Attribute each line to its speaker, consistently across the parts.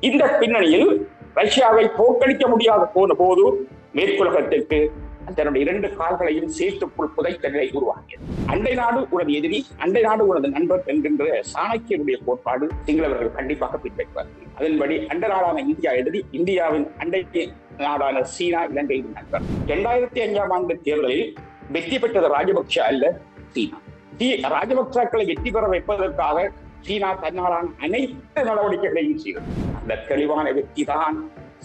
Speaker 1: இந்த பின்னணியில் ரஷ்யாவை தோற்கடிக்க முடியாத போன போது மேற்குலகத்திற்கு தன்னுடைய 2 கால்களையும் சேர்த்துக்குள் புதைத்த நிலை உருவாக்கியது. அண்டை நாடு உனது எதிரி, அண்டை நாடு உனது நண்பர் என்கின்ற சாணக்கியனுடைய கோட்பாடு சிங்களவர்கள் கண்டிப்பாக பின்பற்றுவார்கள். அதன்படி அண்டை நாடான இந்தியா எதிரி, இந்தியாவின் அண்டை நாடான சீனா இலங்கையின் நண்பர். 2005ஆம் ஆண்டு தேர்தலில் வெற்றி பெற்றது ராஜபக்ஷ அல்ல, சீனா. ராஜபக்சாக்களை வெற்றி பெற வைப்பதற்காக சீனா தன்னாலான அனைத்து நடவடிக்கைகளையும் செய்தது. அந்த தெளிவான வெற்றி தான்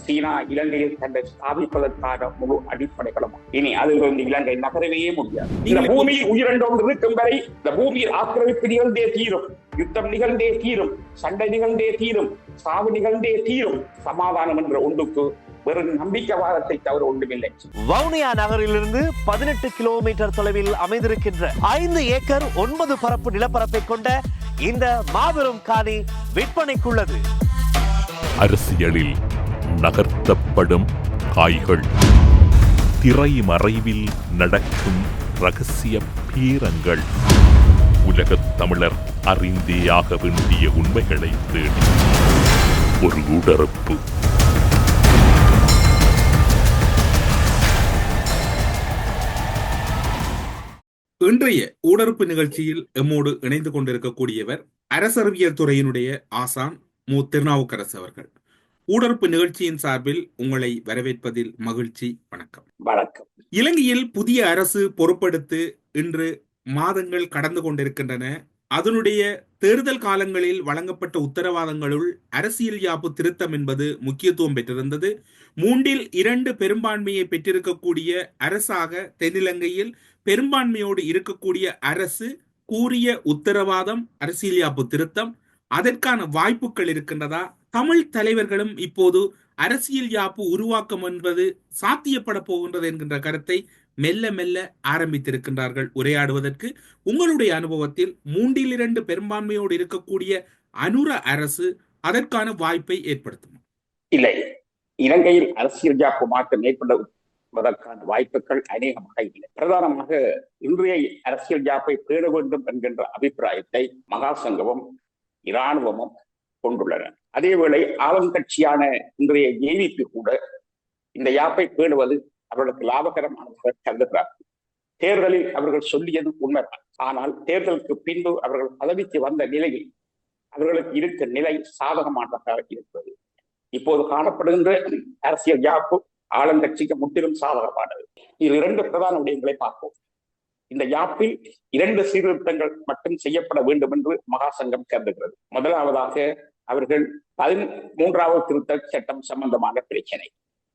Speaker 1: சீனா இலங்கையில் தன்னை ஸ்தாபிப்பதற்கான முழு அடிப்படைகளும். இனி அதிலிருந்து இலங்கை நகரவே முடியாது. இந்த பூமியில் உயிரிழந்தோடு இருக்கும் வரை இந்த பூமியில் ஆக்கிரமிப்பு நிகழ்ந்தே தீரும், யுத்தம் நிகழ்ந்தே தீரும், சண்டை நிகழ்ந்தே தீரும், சாவு நிகழ்ந்தே தீரும். சமாதானம் என்ற ஒன்றுக்கு வெறும் நம்பிக்கைவாதத்தை தவிர ஒன்றுமில்லை.
Speaker 2: வவுனியா நகரிலிருந்து 18 கிலோமீட்டர் தொலைவில் அமைந்திருக்கின்ற 5 ஏக்கர் 9 பரப்பு நிலப்பரப்பை கொண்ட இந்த மாபெரும் காணி விற்பனைக்குள்ளது.
Speaker 3: அரசியலில் நகர்த்தப்படும் காய்கள், திரைமறைவில் நடக்கும் ரகசிய பீரங்கள், உலகத் தமிழர் அறிந்தேயாக வேண்டிய உண்மைகளை தேடி ஒரு உடறுப்பு.
Speaker 4: இன்றைய ஊடறுப்பு நிகழ்ச்சியில் எம்மோடு இணைந்து கொண்டிருக்கக்கூடியவர் அரசியல் துறையினுடைய ஆசான் மு. திருநாவுக்கரசு அவர்கள். ஊடறுப்பு நிகழ்ச்சியின் சார்பில் உங்களை வரவேற்பதில் மகிழ்ச்சி. வணக்கம்.
Speaker 1: வணக்கம்.
Speaker 4: இலங்கையில் புதிய அரசு பொறுப்பெடுத்து இன்று மாதங்கள் கடந்து கொண்டிருக்கின்றன. அதனுடைய தேர்தல் காலங்களில் வழங்கப்பட்ட உத்தரவாதங்களுள் அரசியல் யாப்பு திருத்தம் என்பது முக்கியத்துவம் பெற்றிருந்தது. 3/2 பெரும்பான்மையை பெற்றிருக்கக்கூடிய அரசாக தென்னிலங்கையில் பெரும்பான்மையோடு இருக்கக்கூடிய அரசு கூறிய உத்தரவாதம் அரசியல் யாப்பு திருத்தம். அதற்கான வாய்ப்புகள் இருக்கின்றதா? தமிழ் தலைவர்களும் இப்போது அரசியல் யாப்பு உருவாக்கம் என்பது சாத்தியப்பட போகின்றது என்கின்ற கருத்தை மெல்ல மெல்ல ஆரம்பித்திருக்கின்றார்கள் உரையாடுவதற்கு. உங்களுடைய அனுபவத்தில் 3/2 பெரும்பான்மையோடு இருக்கக்கூடிய அனுர அரசு அதற்கான வாய்ப்பை ஏற்படுத்தும்?
Speaker 1: இல்லை, இலங்கையில் அரசியல் யாப்பு மாற்றம் ஏற்படுவதற்கான வாய்ப்புகள் அநேகமாக இல்லை. பிரதானமாக இன்றைய அரசியல் யாப்பை பேண வேண்டும் என்கின்ற அபிப்பிராயத்தை மகாசங்கமும் இராணுவமும் கொண்டுள்ளன. அதேவேளை ஆளுங்கட்சியான இன்றைய ஜேவிபி கூட இந்த யாப்பை பேணுவது அவர்களுக்கு லாபகரமானதாக கருதுகிறார்கள். தேர்தலில் அவர்கள் சொல்லியது உண்மைதான். ஆனால் தேர்தலுக்கு பின்பு அவர்கள் பதவிக்கு வந்த நிலையில் அவர்களுக்கு இருக்க நிலை சாதகமானதாக இருக்கிறது. இப்போது காணப்படுகின்ற அரசியல் யாப்பு ஆளுங்கட்சிக்கு முற்றிலும் சாதகமானது. இது 2 பிரதான விடயங்களை பார்ப்போம். இந்த யாப்பில் 2 சீர்திருத்தங்கள் மட்டும் செய்யப்பட வேண்டும் என்று மகாசங்கம் கருதுகிறது. முதலாவதாக அவர்கள் 13வது திருத்த சட்டம் சம்பந்தமான பிரச்சனை,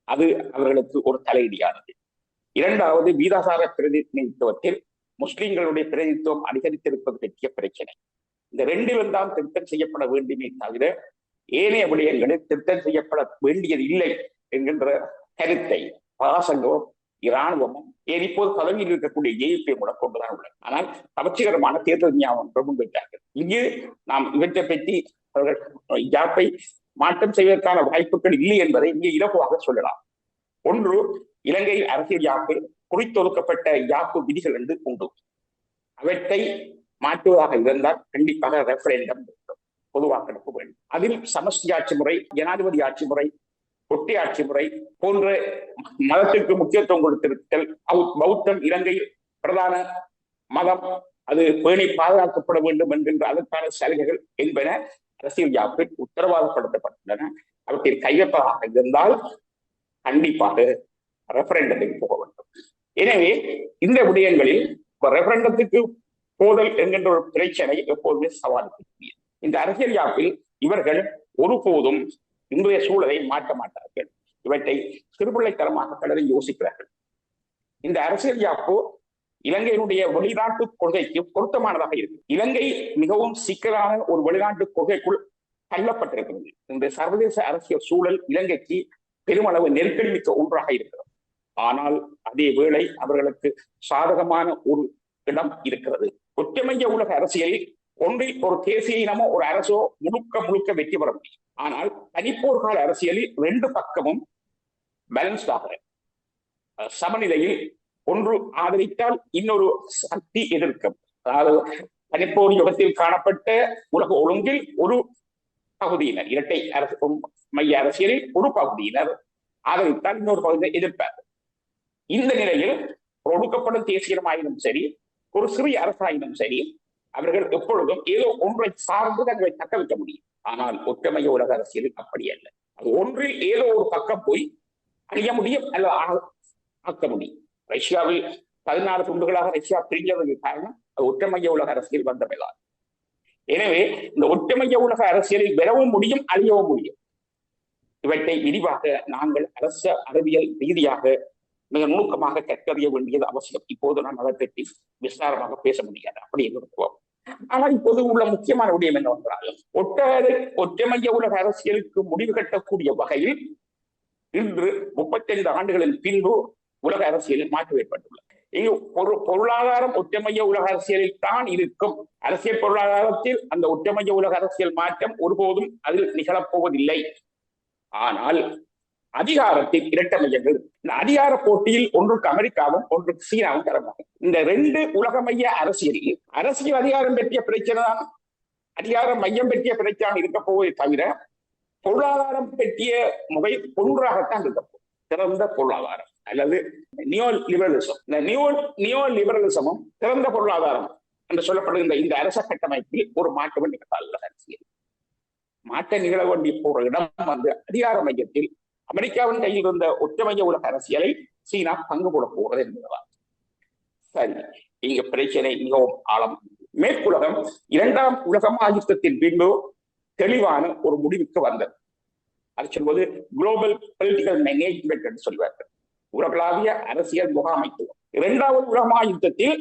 Speaker 1: அது அவர்களுக்கு ஒரு தலையீடியானது. 2வது வீதாசார பிரதிநிதித்துவத்தில் முஸ்லிம்களுடைய பிரதிநிதித்துவம் அதிகரித்திருப்பது பற்றிய பிரச்சனை. இந்த 2லும் தான் திருத்தம் செய்யப்பட வேண்டுமே தவிர ஏனைய விடயங்களில் திருத்தம் செய்யப்பட வேண்டியது இல்லை என்கின்ற கருத்தை மகாசங்கமும் இராணுவமும் இப்போது பதவியில் இருக்கக்கூடிய ஜேவிபி கூட கொண்டுதான் உள்ளது. ஆனால் கவர்ச்சிகரமான தேர்தல் ஞாபகம் முன்வைத்தார்கள். இங்கு நாம் இவற்றை பற்றி அவர்கள் யாப்பை மாற்றம் செய்வதற்கான வாய்ப்புகள் இல்லை என்பதை இங்கே இலகுவாக சொல்லலாம். ஒன்று, இலங்கையில் அரசியல் யாப்பில் குறித்தொடுக்கப்பட்ட யாப்பு விதிகள் என்று உண்டு. அவற்றை மாற்றுவதாக இருந்தால் கண்டிப்பாக ரெஃபரண்டம் வேண்டும், பொது வாக்கெடுப்பு வேண்டும். அதில் சமஷ்டி ஆட்சி முறை, ஜனாதிபதி ஆட்சி முறை, ஒட்டி ஆட்சி முறை போன்ற மதத்திற்கு முக்கியத்துவம் கொடுத்திருத்தல், பௌத்தம் இலங்கையில் பிரதான மதம், அது பேணி பாதுகாக்கப்பட வேண்டும் என்கின்ற அதற்கான சலுகைகள் என்பன அரசியல் யாப்பில் உத்தரவாதப்படுத்தப்பட்டுள்ளன. அவற்றில் கையொப்பமாக இருந்தால் கண்டிப்பாக ரெஃபரண்டத்துக்கு போக வேண்டும். எனவே இந்த விடயங்களில் ரெஃபரண்டத்துக்கு போதல் என்கின்ற ஒரு பிரச்சனை எப்போதுமே சவாலுக்கு. இந்த அரசியல் யாப்பில் இவர்கள் ஒருபோதும் இன்றைய சூழலை மாற்ற மாட்டார்கள். இவற்றை சிறுபிள்ளைத்தனமாக கடலை யோசிக்கிறார்கள். இந்த அரசியல் யாப்பு இலங்கையினுடைய வெளிநாட்டு கொள்கைக்கு பொருத்தமானதாக இருக்கு. இலங்கை மிகவும் சிக்கலான ஒரு வெளிநாட்டு கொள்கைக்குள் தள்ளப்பட்டிருக்கிறது. இந்த சர்வதேச அரசியல் சூழல் இலங்கைக்கு பெருமளவு நெருக்கடி மிக்க ஒன்றாக இருக்கிறது. ஆனால் அதே வேளை அவர்களுக்கு சாதகமான ஒரு இடம் இருக்கிறது. ஒற்றுமைய உலக அரசியலில் ஒன்றில் ஒரு தேசிய இனமோ ஒரு அரசோ முழுக்க வெற்றி பெற முடியும். ஆனால் தனிப்போர்கால அரசியலில் 2 பக்கமும் பேலன்ஸ்டாக சமநிலையில் ஒன்று ஆதரித்தால் இன்னொரு சக்தி எதிர்க்கும். அதாவது தனிப்போர் யுகத்தில் காணப்பட்ட உலக ஒழுங்கில் ஒரு பகுதியினர், இரட்டை அரசு மைய அரசியலில் ஒரு பகுதியினர் ஆதரித்தால் இன்னொரு பகுதியை எதிர்ப்பார். இந்த நிலையில் ஒடுக்கப்படும் தேசியமாயினும் சரி, ஒரு சிறிய அரசாயினும் சரி, அவர்கள் எப்பொழுதும் ஏதோ ஒன்றை சார்ந்து தங்களை தக்க வைக்க முடியும். ஆனால் ஒற்றுமைய உலக அரசியலில் அப்படி அல்ல. அது ஒன்றில் ஏதோ ஒரு பக்கம் போய் அழிய முடியும் அல்லது ஆக்க முடியும். ரஷ்யாவில் 16 துண்டுகளாக ரஷ்யா பிரிஞ்சதற்கு காரணம் அது ஒற்றுமைய உலக அரசியல் வந்தமைதான். எனவே இந்த ஒற்றுமைய உலக அரசியலில் பெறவும் முடியும், அழியவும் முடியும். இவற்றை விரிவாக நாங்கள் அரசு அறிவியல் ரீதியாக மிக நுணுக்கமாக கற்றறிய வேண்டியது அவசியம். இப்போது நான் அதை பற்றி விசாரமாக பேச முடியாது, அப்படி இருப்போம். ஆனால் இப்போது உள்ள முக்கியமான விடயம் என்னவென்றால், ஒற்றுமைய உலக அரசியலுக்கு முடிவு கட்டக்கூடிய வகையில் இன்று 35 ஆண்டுகளின் பின்பு உலக அரசியலில் மாற்றம் ஏற்பட்டுள்ளது. பொருளாதாரம் ஒற்றுமைய உலக அரசியலில் தான் இருக்கும். அரசியல் பொருளாதாரத்தில் அந்த ஒற்றுமைய உலக அரசியல் மாற்றம் ஒருபோதும் அதில் நிகழப்போவதில்லை. ஆனால் அதிகாரத்தில் இரட்டை மையங்கள். இந்த அதிகார போட்டியில் ஒன்றுக்கு அமெரிக்காவும் ஒன்றுக்கு சீனாவும் தரமாகும். இந்த 2 உலக மைய அரசியலில் அரசியல் அதிகாரம் பற்றிய பிரச்சனை தான், அதிகார மையம் பற்றிய பிரச்சனை இருக்க போவதை தவிர பொருளாதாரம் பற்றிய முறை ஒன்றாகத்தான் இருக்க போகும். திறந்த பொருளாதாரம் அல்லது நியோ லிபரலிசம். இந்த நியோ லிபரலிசமும் திறந்த பொருளாதாரம் என்று சொல்லப்படுகின்ற இந்த அரச கட்டமைப்பில் ஒரு மாற்றம் நிகழ்ந்தால் அரசியல் மாற்ற நிகழ வேண்டிய போற இடம் அதிகார மையத்தில் அமெரிக்காவின் கையில் இருந்த ஒற்றுமைய உலக அரசியலை சீனா பங்கு போட போகிறது என்பதுதான். சரி, இங்க பிரச்சனை மிகவும் ஆழம். மேற்குலகம் 2ஆம் உலக யுத்தத்தின் பின்பு தெளிவான ஒரு முடிவுக்கு வந்தது. அது சொல்வது குளோபல் பொலிட்டிக்கல் மேனேஜ்மெண்ட் என்று சொல்வார்கள், உலகளாவிய அரசியல் முகாமைத்துவம். 2வது உலக யுத்தத்தில்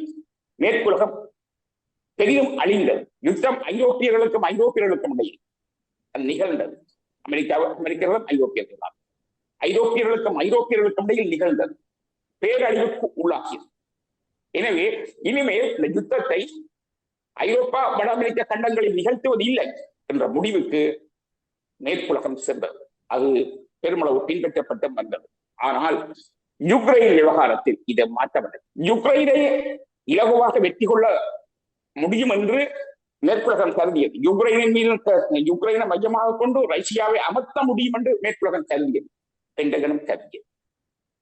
Speaker 1: மேற்குலகம் பெரிதும் அழிந்தது. யுத்தம் ஐரோப்பியர்களுக்கும் இடையில் அது நிகழ்ந்தது. அமெரிக்கர்களும் ஐரோப்பியர்களுக்கும் இடையில் நிகழ்ந்தது. பேரழிவுக்கு உள்ளாகியது. எனவே இனிமேல் இந்த யுத்தத்தை ஐரோப்பா வட அமெரிக்க கண்டங்களில் நிகழ்த்துவது இல்லை என்ற முடிவுக்கு மேற்குலகம் சென்றது. அது பெருமளவு பின்பற்றப்பட்டு வந்தது. ஆனால் யுக்ரைன் விவகாரத்தில் இதை மாற்றப்பட்டது. யுக்ரைனை இலகுவாக வெற்றி கொள்ள முடியும் என்று மேற்குலகம் கருதியது. யுக்ரைனை மையமாக கொண்டு ரஷ்யாவை அமர்த்த முடியும் என்று மேற்குலகம் கருதியது, பெண்டகனும் கருதியது.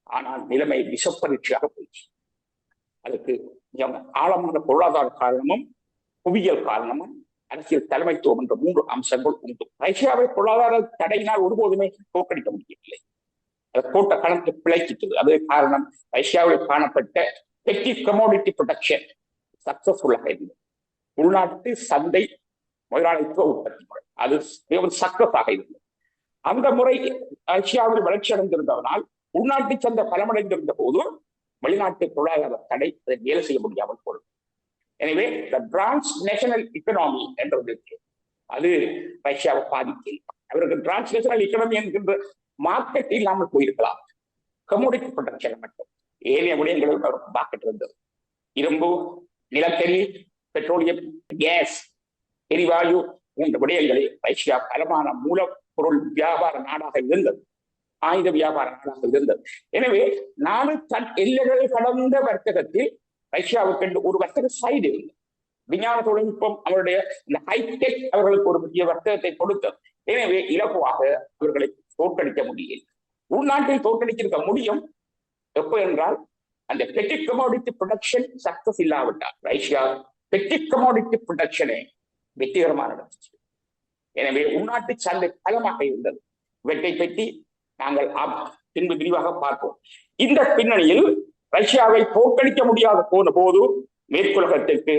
Speaker 1: ஆனால் நிலைமை விஷப்பரீட்சையாக போயிடுச்சு. அதுக்கு ஆழமான பொருளாதார காரணமும் புவியியல் காரணமும் அரசியல் தலைமைத்துவம் என்ற 3 அம்சங்கள் உண்டு. ரஷ்யாவை பொருளாதார தடையினால் ஒருபோதுமே தோற்கடிக்க முடியவில்லை. அதை கோட்ட கணக்கு பிழைச்சிட்டது. அது காரணம் ரஷ்யாவில் காணப்பட்ட பெட்டி கமோடிட்டி ப்ரொடக்ஷன் சக்சஸ்ஃபுல்லாக இருந்தது. உள்நாட்டு சந்தை முதலாளித்துவ உற்பத்தி முறை அது சக்சஸாக இருந்தது. அந்த முறை ரஷ்யாவில் வளர்ச்சி அடைந்திருந்ததனால் உள்நாட்டு சந்தை பலமடைந்திருந்த போது வெளிநாட்டு பொருளாதார தடை அதை வேலை செய்ய முடியாமல் போனது. எனவே டிரான்ஸ்நேஷனல் எக்கனாமி என்றது அது ரஷ்யாவை பாதிக்கல. அவருக்கு டிரான்ஸ்நேஷனல் எக்கனாமி என்கின்ற மார்க்கெட் இல்லாமல் போயிருக்கலாம். கமோடிட்டி ப்ரொடக்ஷன் மட்டும் ஏனைய விடயங்களும் அவருக்கு மார்க்கெட் இருந்தது. இரும்பு, நிலக்கரி, பெட்ரோலியம், கேஸ், எரிவாயு போன்ற விடயங்களில் ரஷ்யா பலமான மூலப்பொருள் வியாபார நாடாக இருந்தது, ஆயுத வியாபார நாடாக இருந்தது. எனவே நாடு தன் எல்லைகளை கடந்த வர்த்தகத்தில் ரஷ்யாவுக்கு ஒரு வர்த்தக சைடு இல்லை. விஞ்ஞான தொழில்நுட்பம் அவருடைய இந்த ஹைடெக் அவர்களுக்கு ஒரு பெரிய வர்த்தகத்தை கொடுத்தது. எனவே இலகுவாக அவர்களை தோற்கடிக்க முடியல. உள்நாட்டில் தோற்கடிச்சிருக்க முடியும் எப்போ என்றால் அந்த பெட்டி கமோடிட்டி ப்ரொடக்ஷன் சக்சஸ் இல்லாவிட்டால். ரஷ்யா பெட்டி கமோடிட்டி ப்ரொடக்ஷனை வெற்றிகரமாக நடந்துச்சு. எனவே உள்நாட்டு சந்தை பலமாக இருந்தது. இவற்றை பற்றி நாங்கள் பின்பு விரிவாக பார்ப்போம். இந்த பின்னணியில் ரஷ்யாவை தோற்கடிக்க முடியாத போன போது மேற்குலகத்திற்கு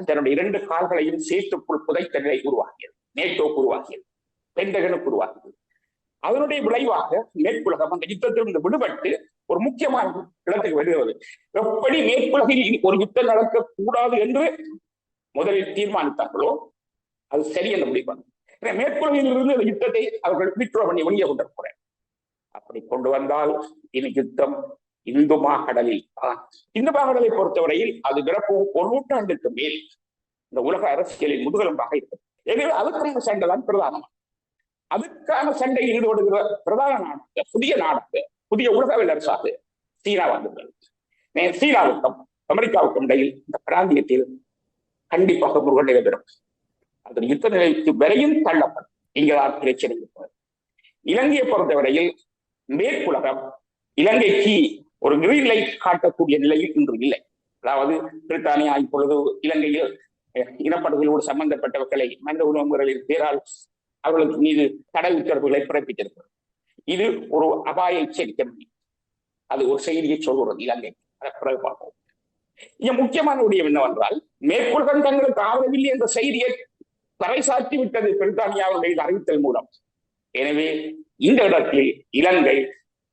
Speaker 1: தன்னுடைய 2 கால்களையும் சேற்றுக்குள் புதைத்த நிலை உருவாகியது. நேட்டோ உருவாகியது, பெண்டகனுக்கு உருவாகியது. அதனுடைய விளைவாக மேற்குலகம் அந்த யுத்தத்திலிருந்து விடுபட்டு ஒரு முக்கியமான இடத்துக்கு வருகிறது. எப்படி மேற்குலகில் ஒரு யுத்தம் நடக்கக்கூடாது என்று முதலில் தீர்மானித்தார்களோ அது சரி என்ற முடிவு. மேற்குலகில் இருந்து அந்த யுத்தத்தை அவர்கள் விட்ரோ பண்ணி வெளியே கொண்டிருக்கிறார். அப்படி கொண்டு வந்தால் இனி யுத்தம் இந்து மாகடலில் தான். இந்து மாகடலை பொறுத்தவரையில் அது பிறப்பு 1 நூற்றாண்டுக்கு மேல் இந்த உலக அரசியலில் முதுகெலும்பாக இருக்கிறது. எனவே அதுக்கான சண்டை தான் பிரதானம். அதுக்கான சண்டையில் ஈடுபடுகிற பிரதான நாடாக, புதிய நாடாக, புதிய உலக வல்லரசாக சீனா வந்துள்ளது. சீனாவுக்கும் அமெரிக்காவுக்கும் இடையில் இந்த பிராந்தியத்தில் கண்டிப்பாக முருகன் நிலைபெறும். அதன் யுத்த நிலைக்கு வரையும் தள்ளப்படும். இங்கதான் பிரச்சனை இருக்கிறது. இலங்கையை பொறுத்தவரையில் மேற்குலகம் இலங்கைக்கு ஒரு கிரீன் லைட் காட்டக்கூடிய நிலையில் இன்று இல்லை. அதாவது பிரித்தானியா இப்பொழுது இலங்கையில் இனப்படுகொலோடு சம்பந்தப்பட்டவர்களை மனித உரிமைகளின் பேரால் அவர்களுக்கு மீது தடை உத்தரவுகளை பிறப்பித்திருக்கிறது. இது ஒரு அபாய எச்சரிக்கை. அது ஒரு செய்தியை சொல்கிறது இலங்கை. அதை பிறகு பார்ப்போம். இங்க முக்கியமான விடயம் என்னவென்றால், மேற்குலகம் தங்களுக்கு ஆதரவில்லை என்ற செய்தியை பறைசாற்றி விட்டது பிரித்தானியாவுடைய அறிவித்தல் மூலம். எனவே இந்த இடத்தில் இலங்கை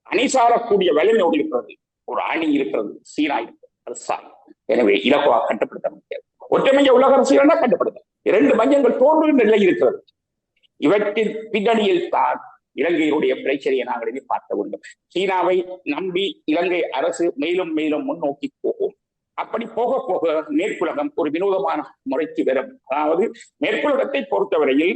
Speaker 1: அணி சாரக்கூடிய வலிமையோடு இருக்கிறது. ஒரு அணி இருக்கிறது, சீனா இருக்கிறது, அது சாய். எனவே இலகுவாக கட்டுப்படுத்த முடியாது. ஒற்றுமைய உலக அரசியல் கட்டுப்படுத்த 2 மையங்கள் தோன்றுகின்ற நிலை இருக்கிறது. இவற்றின் பின்னணியில் தான் இலங்கையினுடைய பிரச்சனையை நாங்கள் பார்க்க வேண்டும். சீனாவை நம்பி இலங்கை அரசு மேலும் மேலும் முன்னோக்கி போகும். அப்படி போக போக மேற்குலகம் ஒரு வினோதமான முறைக்கு வரும். அதாவது மேற்குலகத்தை பொறுத்தவரையில்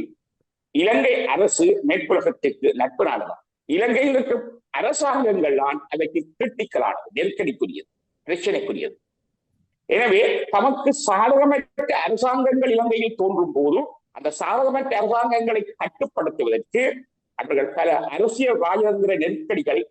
Speaker 1: இலங்கை அரசு மேற்குலகத்திற்கு நட்பு நாடுதான். இலங்கையில் இருக்கும் அரசாங்கங்கள் தான் அதற்கு கிரிட்டிக்கலானது, நெருக்கடிக்குரியது, பிரச்சனைக்குரியது. எனவே தமக்கு சாதகமற்ற அரசாங்கங்கள் இலங்கையில் தோன்றும் போது அந்த சாதகமற்ற அரசாங்கங்களை கட்டுப்படுத்துவதற்கு அவர்கள் பல அரசியல் ராஜதந்திர நெருக்கடிகளை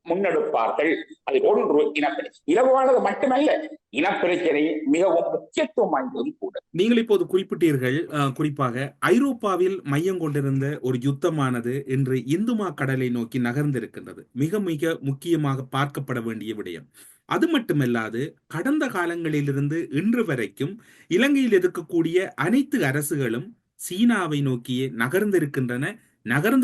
Speaker 1: முன்னெடுப்பார்கள். அது ஒன்று இனப்பிரச்சனை. இலகுவானது மட்டுமல்ல, இனப்பிரச்சனை மிகவும் முக்கியத்துவம் வாய்ந்ததும் கூட.
Speaker 4: நீங்கள் இப்போது குறிப்பிட்டீர்கள், குறிப்பாக ஐரோப்பாவில் மையம் கொண்டிருந்த ஒரு யுத்தமானது இன்று இந்துமா கடலை நோக்கி நகர்ந்திருக்கின்றது. மிக மிக முக்கியமாக பார்க்கப்பட வேண்டிய விடயம். அது மட்டுமல்லாது, கடந்த காலங்களிலிருந்து இன்று வரைக்கும் இலங்கையில் இருக்கக்கூடிய அனைத்து அரசுகளும் சீனாவை நோக்கியே நகர்ந்து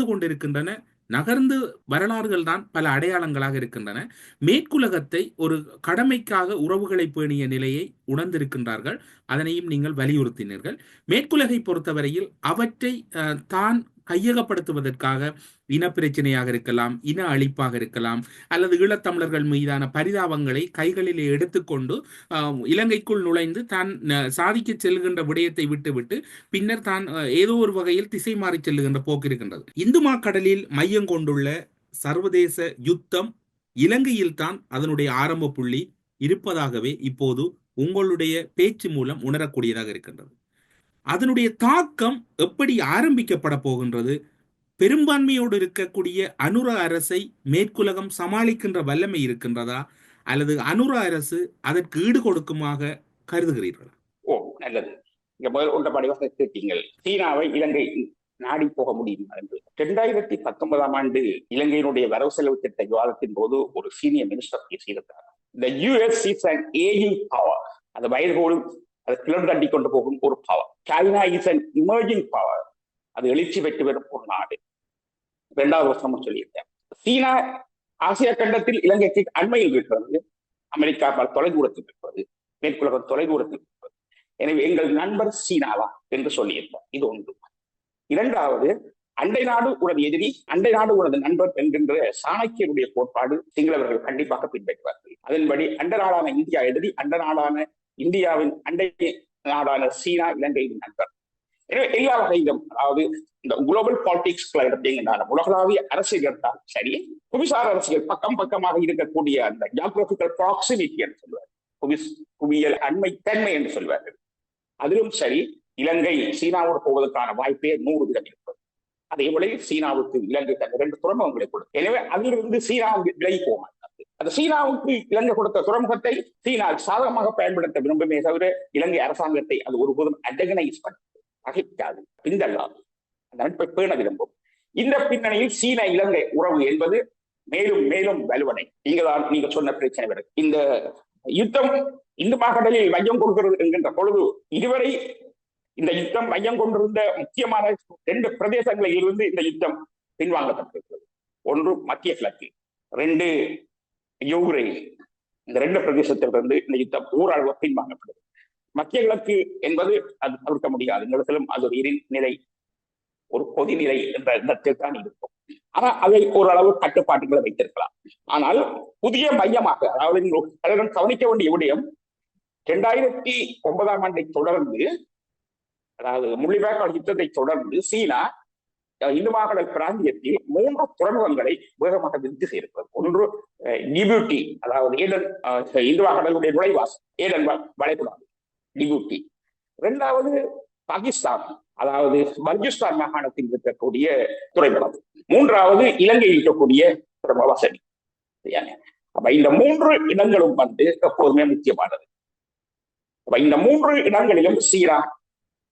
Speaker 4: கொண்டிருக்கின்றன. நகர்ந்து வரலாறுகள் தான் பல அடையாளங்களாக இருக்கின்றன. மேற்குலகத்தை ஒரு கடமைக்காக உறவுகளை பேணிய நிலையை உணர்ந்திருக்கின்றார்கள். அதனையும் நீங்கள் வலியுறுத்தினீர்கள். மேற்குலகை பொறுத்தவரையில் அவற்றை தான் கையகப்படுத்துவதற்காக இனப்பிரச்சனையாக இருக்கலாம், இன அழிப்பாக இருக்கலாம், அல்லது ஈழத்தமிழர்கள் மீதான பரிதாபங்களை கைகளிலே எடுத்துக்கொண்டு இலங்கைக்குள் நுழைந்து தான் சாதிக்க செல்கின்ற விடயத்தை விட்டுவிட்டு பின்னர் தான் ஏதோ ஒரு வகையில் திசை மாறி செல்லுகின்ற போக்கு இருக்கின்றது. இந்துமா கடலில் மையம் கொண்டுள்ள சர்வதேச யுத்தம் இலங்கையில் தான் அதனுடைய ஆரம்ப புள்ளி இருப்பதாகவே இப்போது உங்களுடைய பேச்சு மூலம் உணரக்கூடியதாக இருக்கின்றது. அதனுடைய தாக்கம் எப்படி ஆரம்பிக்கப்பட போகின்றது? பெரும்பான்மையோடு இருக்கக்கூடிய அனுர அரசை மேற்குலகம் சமாளிக்கின்ற வல்லமை இருக்கின்றதா, அல்லது அனுர அரசு அதற்கு ஈடு கொடுக்குமாக கருதுகிறீர்களா?
Speaker 1: நல்லது. இங்க முதல் ஒன்றபடிவாக கேட்டீங்கள், சீனாவை இலங்கை நாடி போக முடியும் என்று. 2019 ஆண்டு இலங்கையினுடைய வரவு செலவு திட்ட விவாதத்தின் போது ஒரு சீனியர் மினிஸ்டர் பேசியிருக்கிறார். The US is an aging power. அது வயதோடு அது கிளர் தட்டி கொண்டு போகும் ஒரு power. China is an emerging power. அது எழுச்சி பெற்று வரும் ஒரு நாடு. 2வது வருஷமும் சொல்லியிருக்கேன். சீனா ஆசியா கண்டத்தில் இலங்கைக்கு அண்மையில் இருக்கிறது. அமெரிக்கா தொலைதூரத்தில் இருக்கிறது. மேற்குலகம் தொலைதூரத்தில் இருக்கிறது. எனவே எங்கள் நண்பர் சீனாவா என்று சொல்லியிருந்தார். இது ஒன்று. 2வது, அண்டை நாடு உனது எதிரி, அண்டை நாடு உனது நண்பர் என்கின்ற சாணக்கியருடைய கோட்பாடு சிங்களவர்கள் கண்டிப்பாக பின்பற்றுவார்கள். அதன்படி அண்ட நாடான இந்தியா எதிரி, அண்ட நாடான இந்தியாவின் அண்டை நாடான சீனா இலங்கையின் நண்பர். எனவே எல்லா வகையிலும், அதாவது இந்த குளோபல் பாலிடிக்ஸ் எடுத்தீங்கன்னா உலகளாவிய அரசியல் எடுத்தால் சரி, புவிசார் அரசியல் பக்கம் பக்கமாக இருக்கக்கூடிய அந்த ஜியோகிராபிக்கல் ப்ராக்சிமிட்டி என்று சொல்வார், புவியியல் அண்மை தன்மை என்று சொல்வார்கள். அதிலும் சரி, இலங்கை சீனாவோடு போவதற்கான வாய்ப்பே 100% இருப்பது. அதே போல சீனாவுக்கு இலங்கை தன் 2 துறைமுகங்களை கொடுக்கும். எனவே அதிலிருந்து சீனாவுக்கு விலகி போக மாட்டாது. அந்த சீனாவுக்கு இலங்கை கொடுத்த துறைமுகத்தை சீனா சாதகமாக பயன்படுத்த விரும்புமே தவிர இலங்கை அரசாங்கத்தை அது ஒருபோதும் அண்டகனைஸ் பண்ண பகைக்காது, பிந்தல்லாது, அந்த நட்பை பேண விரும்பும். இந்த பின்னணியில் சீன இலங்கை உறவு என்பது மேலும் மேலும் வலுவடை. இங்கதான் நீங்க சொன்ன பிரச்சனை வருது. இந்த யுத்தம் இந்து மாகடலில் மையம் கொள்கிறது என்கின்ற பொழுது இதுவரை இந்த யுத்தம் மையம் கொண்டிருந்த முக்கியமான 2 பிரதேசங்களில் இருந்து இந்த யுத்தம் பின்வாங்கப்பட்டிருக்கிறது. ஒன்று மத்திய கிழக்கு, 2 யுக்ரைன். இந்த 2 பிரதேசத்திலிருந்து இந்த யுத்தம் ஓரளவு பின்வாங்கப்படுது. மத்திய கிழக்கு என்பது அது தவிர்க்க முடியாது. இந்த இடத்திலும் அது ஒரு நிலை, ஒரு கொதிநிலை என்ற இடத்தில் தான் இருக்கும். ஆனால் அதை ஓரளவு கட்டுப்பாட்டுகளை வைத்திருக்கலாம். ஆனால் புதிய மையமாக, அதாவது கவனிக்க வேண்டிய விடயம், 2009 ஆண்டை தொடர்ந்து, அதாவது முள்ளிவாய்க்கால் யுத்தத்தை தொடர்ந்து சீனா இந்து மாகடல் பிராந்தியத்தில் 3 துறைமுகங்களை வேகமாக விருத்தி செய்திருக்கிறது. ஒன்று டிபூட்டி, அதாவது ஏடன், இந்து மாகடலுடைய நுழைவாசல் ஏடன் வளைகுடா டிபூட்டி. 2வது பாகிஸ்தான், அதாவது பல்ஜிஸ்தான் மாகாணத்தில் இருக்கக்கூடிய துறைமுகம். மூன்றாவது இலங்கையில் இருக்கக்கூடிய துறைமுக வசதி. அப்ப இந்த 3 இடங்களும் எப்போதுமே முக்கியமானது. அப்ப இந்த 3 இடங்களிலும் சீனா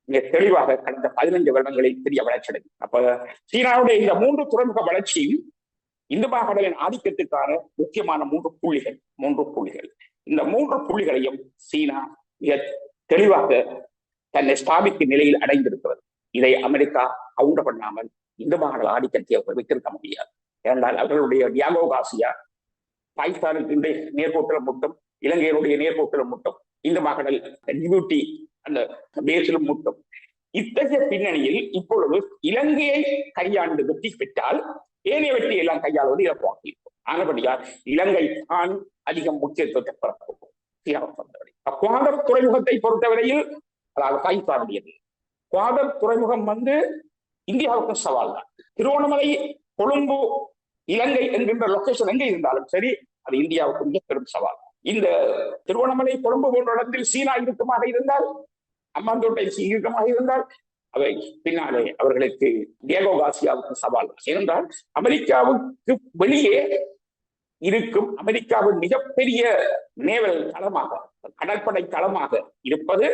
Speaker 1: மிக தெளிவாக கடந்த 15 வருடங்களில் பெரிய வளர்ச்சி அடையும். அப்ப சீனாவுடைய இந்த 3 துறைமுக வளர்ச்சியும் இந்து மாகாணத்தின் ஆதிக்கத்துக்கான முக்கியமான 3 புள்ளிகள். இந்த 3 புள்ளிகளையும் சீனா மிக தெளிவாக தன்னை ஸ்தாபிக்கும் நிலையில் அடைந்திருக்கிறது. இதை அமெரிக்கா கவுண்ட பண்ணாமல் இந்து மாகாண ஆதிக்கத்தை வைத்திருக்க முடியாது. ஏனென்றால் அவர்களுடைய டியாகோ கார்சியா பாகிஸ்தானுடைய நேர்கோட்டிலும் முட்டும், இலங்கையினுடைய நேர்கோட்டிலும் முட்டும், இந்து மாகாண டிபியூட்டி அந்த பேசிலும் முட்டும். இத்தகைய பின்னணியில் இப்பொழுது இலங்கையை கையாண்டு வெற்றி பெற்றால் ஏனைய வெற்றி எல்லாம் கையாளுவது இலக்குவாக இருக்கும். ஆனபடியால் இலங்கை தான் அதிகம் முக்கியத்துவத்தை பெறப்போகும். குவாதர் துறைமுகத்தை பொறுத்தவரையில் அதாவது பாகிஸ்தானுடையது. குவாதர் துறைமுகம் இந்தியாவுக்கும் சவால் தான். திருவோணமலை, கொழும்பு, இலங்கை என்கின்ற லொகேஷன் எங்கே இருந்தாலும் சரி, அது இந்தியாவுக்கு மிக பெரும் சவால். இந்த திருவோணமலை, கொழும்பு போன்ற இடத்தில் சீனா இறுக்கமாக இருந்தால், அம்மாந்தோட்டை இறுக்கமாக இருந்தால், அவை பின்னாலே அவர்களுக்கு டியாகோ கார்சியாவுக்கு சவால். ஏனென்றால் அமெரிக்காவுக்கு வெளியே இருக்கும் அமெரிக்காவின் மிகப்பெரிய நேவல் தளமாக, கடற்படை தளமாக இருப்பது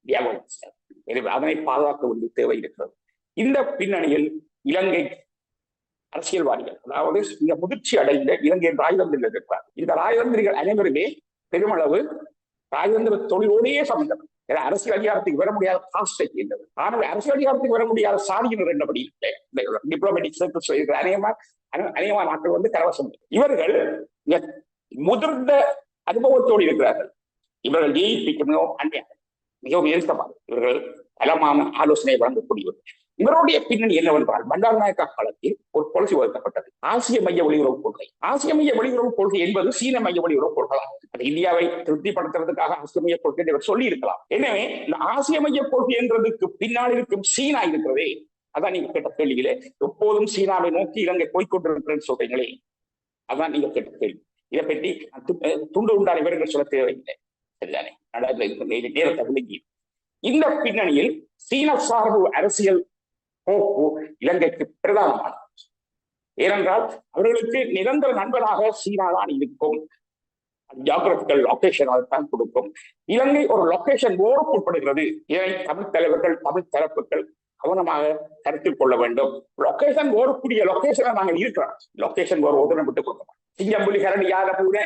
Speaker 1: டியாகோ கார்சியா. எனவே அதனை பாதுகாக்க வேண்டிய தேவை இருக்கிறது. இந்த பின்னணியில் இலங்கை அரசியல்வாதிகள், அதாவது இந்த முதிர்ச்சி அடைந்த இலங்கையின் ராஜதந்திரிகள் இருக்கிறார். இந்த ராஜதந்திரிகள் அனைவருமே பெருமளவு ராஜதந்திர தொழிலோடையே சம்பந்தம். அரசியல் அதிகாரத்துக்கு வர முடியாத காஸ்டை சேர்ந்தது. ஆனால் அரசியல் அதிகாரத்துக்கு வர முடியாத சாதியினர் என்னபடி இல்லை. டிப்ளமேட்டிக் சர்க்கிள்ஸ் இருக்கிற அநேகமான நாட்கள் கரவசம். இவர்கள் முதிர்ந்த அனுபவத்தோடு இருக்கிறார்கள். இவர்கள் ஜேஇபிக்கு மிகவும் அந்நியாக, மிகவும் நெருக்கமாக இவர்கள் பலமான ஆலோசனை வழங்கக்கூடியவர்கள். இவருடைய பின்னணி என்னவென்றால், பண்டாரநாயக்கா காலத்தில் ஒரு பாலிசி வகுக்கப்பட்டது, ஆசிய மைய வெளியுறவு கொள்கை. ஆசிய மைய வெளியுறவு கொள்கை என்பது சீன மைய வெளியுறவு கொள்கையாகும். அது இந்தியாவை திருப்திப்படுத்துறதுக்காக ஆசிய மைய கொள்கை இவர் சொல்லி இருக்கலாம். எனவே இந்த ஆசிய மைய கொள்கை என்றதுக்கு பின்னால் இருக்கும் சீனா இருக்கிறதே, அதான் நீங்க கேட்ட கேள்வியிலே எப்போதும் சீனாவை நோக்கி இலங்கை போய்கொண்டிருக்கிறேன்னு சொல்றீங்களே, அதான் நீங்க கேட்ட கேள்வி. இதை பற்றி துண்டு உண்டான விவரங்கள் சொல்ல தேவையில்லை, சரிதானே? நேரத்தை விளங்கி இந்த பின்னணியில் சீன சார்பு அரசியல் போக்கு இலங்கைக்கு பிரதானமானது. ஏனென்றால் அவர்களுக்கு நிரந்தர நண்பனாக சீனா தான் இருக்கும். ஜியோகிராபிக்கல் லொகேஷன் தான் கொடுக்கும். இலங்கை ஒரு லொகேஷன் ஓருக்கு உட்படுகிறது. இதை தமிழ் தலைவர்கள், தமிழ் தரப்புகள் கவனமாக கருத்தில் கொள்ள வேண்டும். லொகேஷன் ஓரக்கூடிய லொகேஷனை நாங்கள் இருக்கிறோம். லொகேஷன் ஒரு உதவி விட்டுக் கொடுக்கணும். சிங்கம்புலி, கரடி, யாரை கூட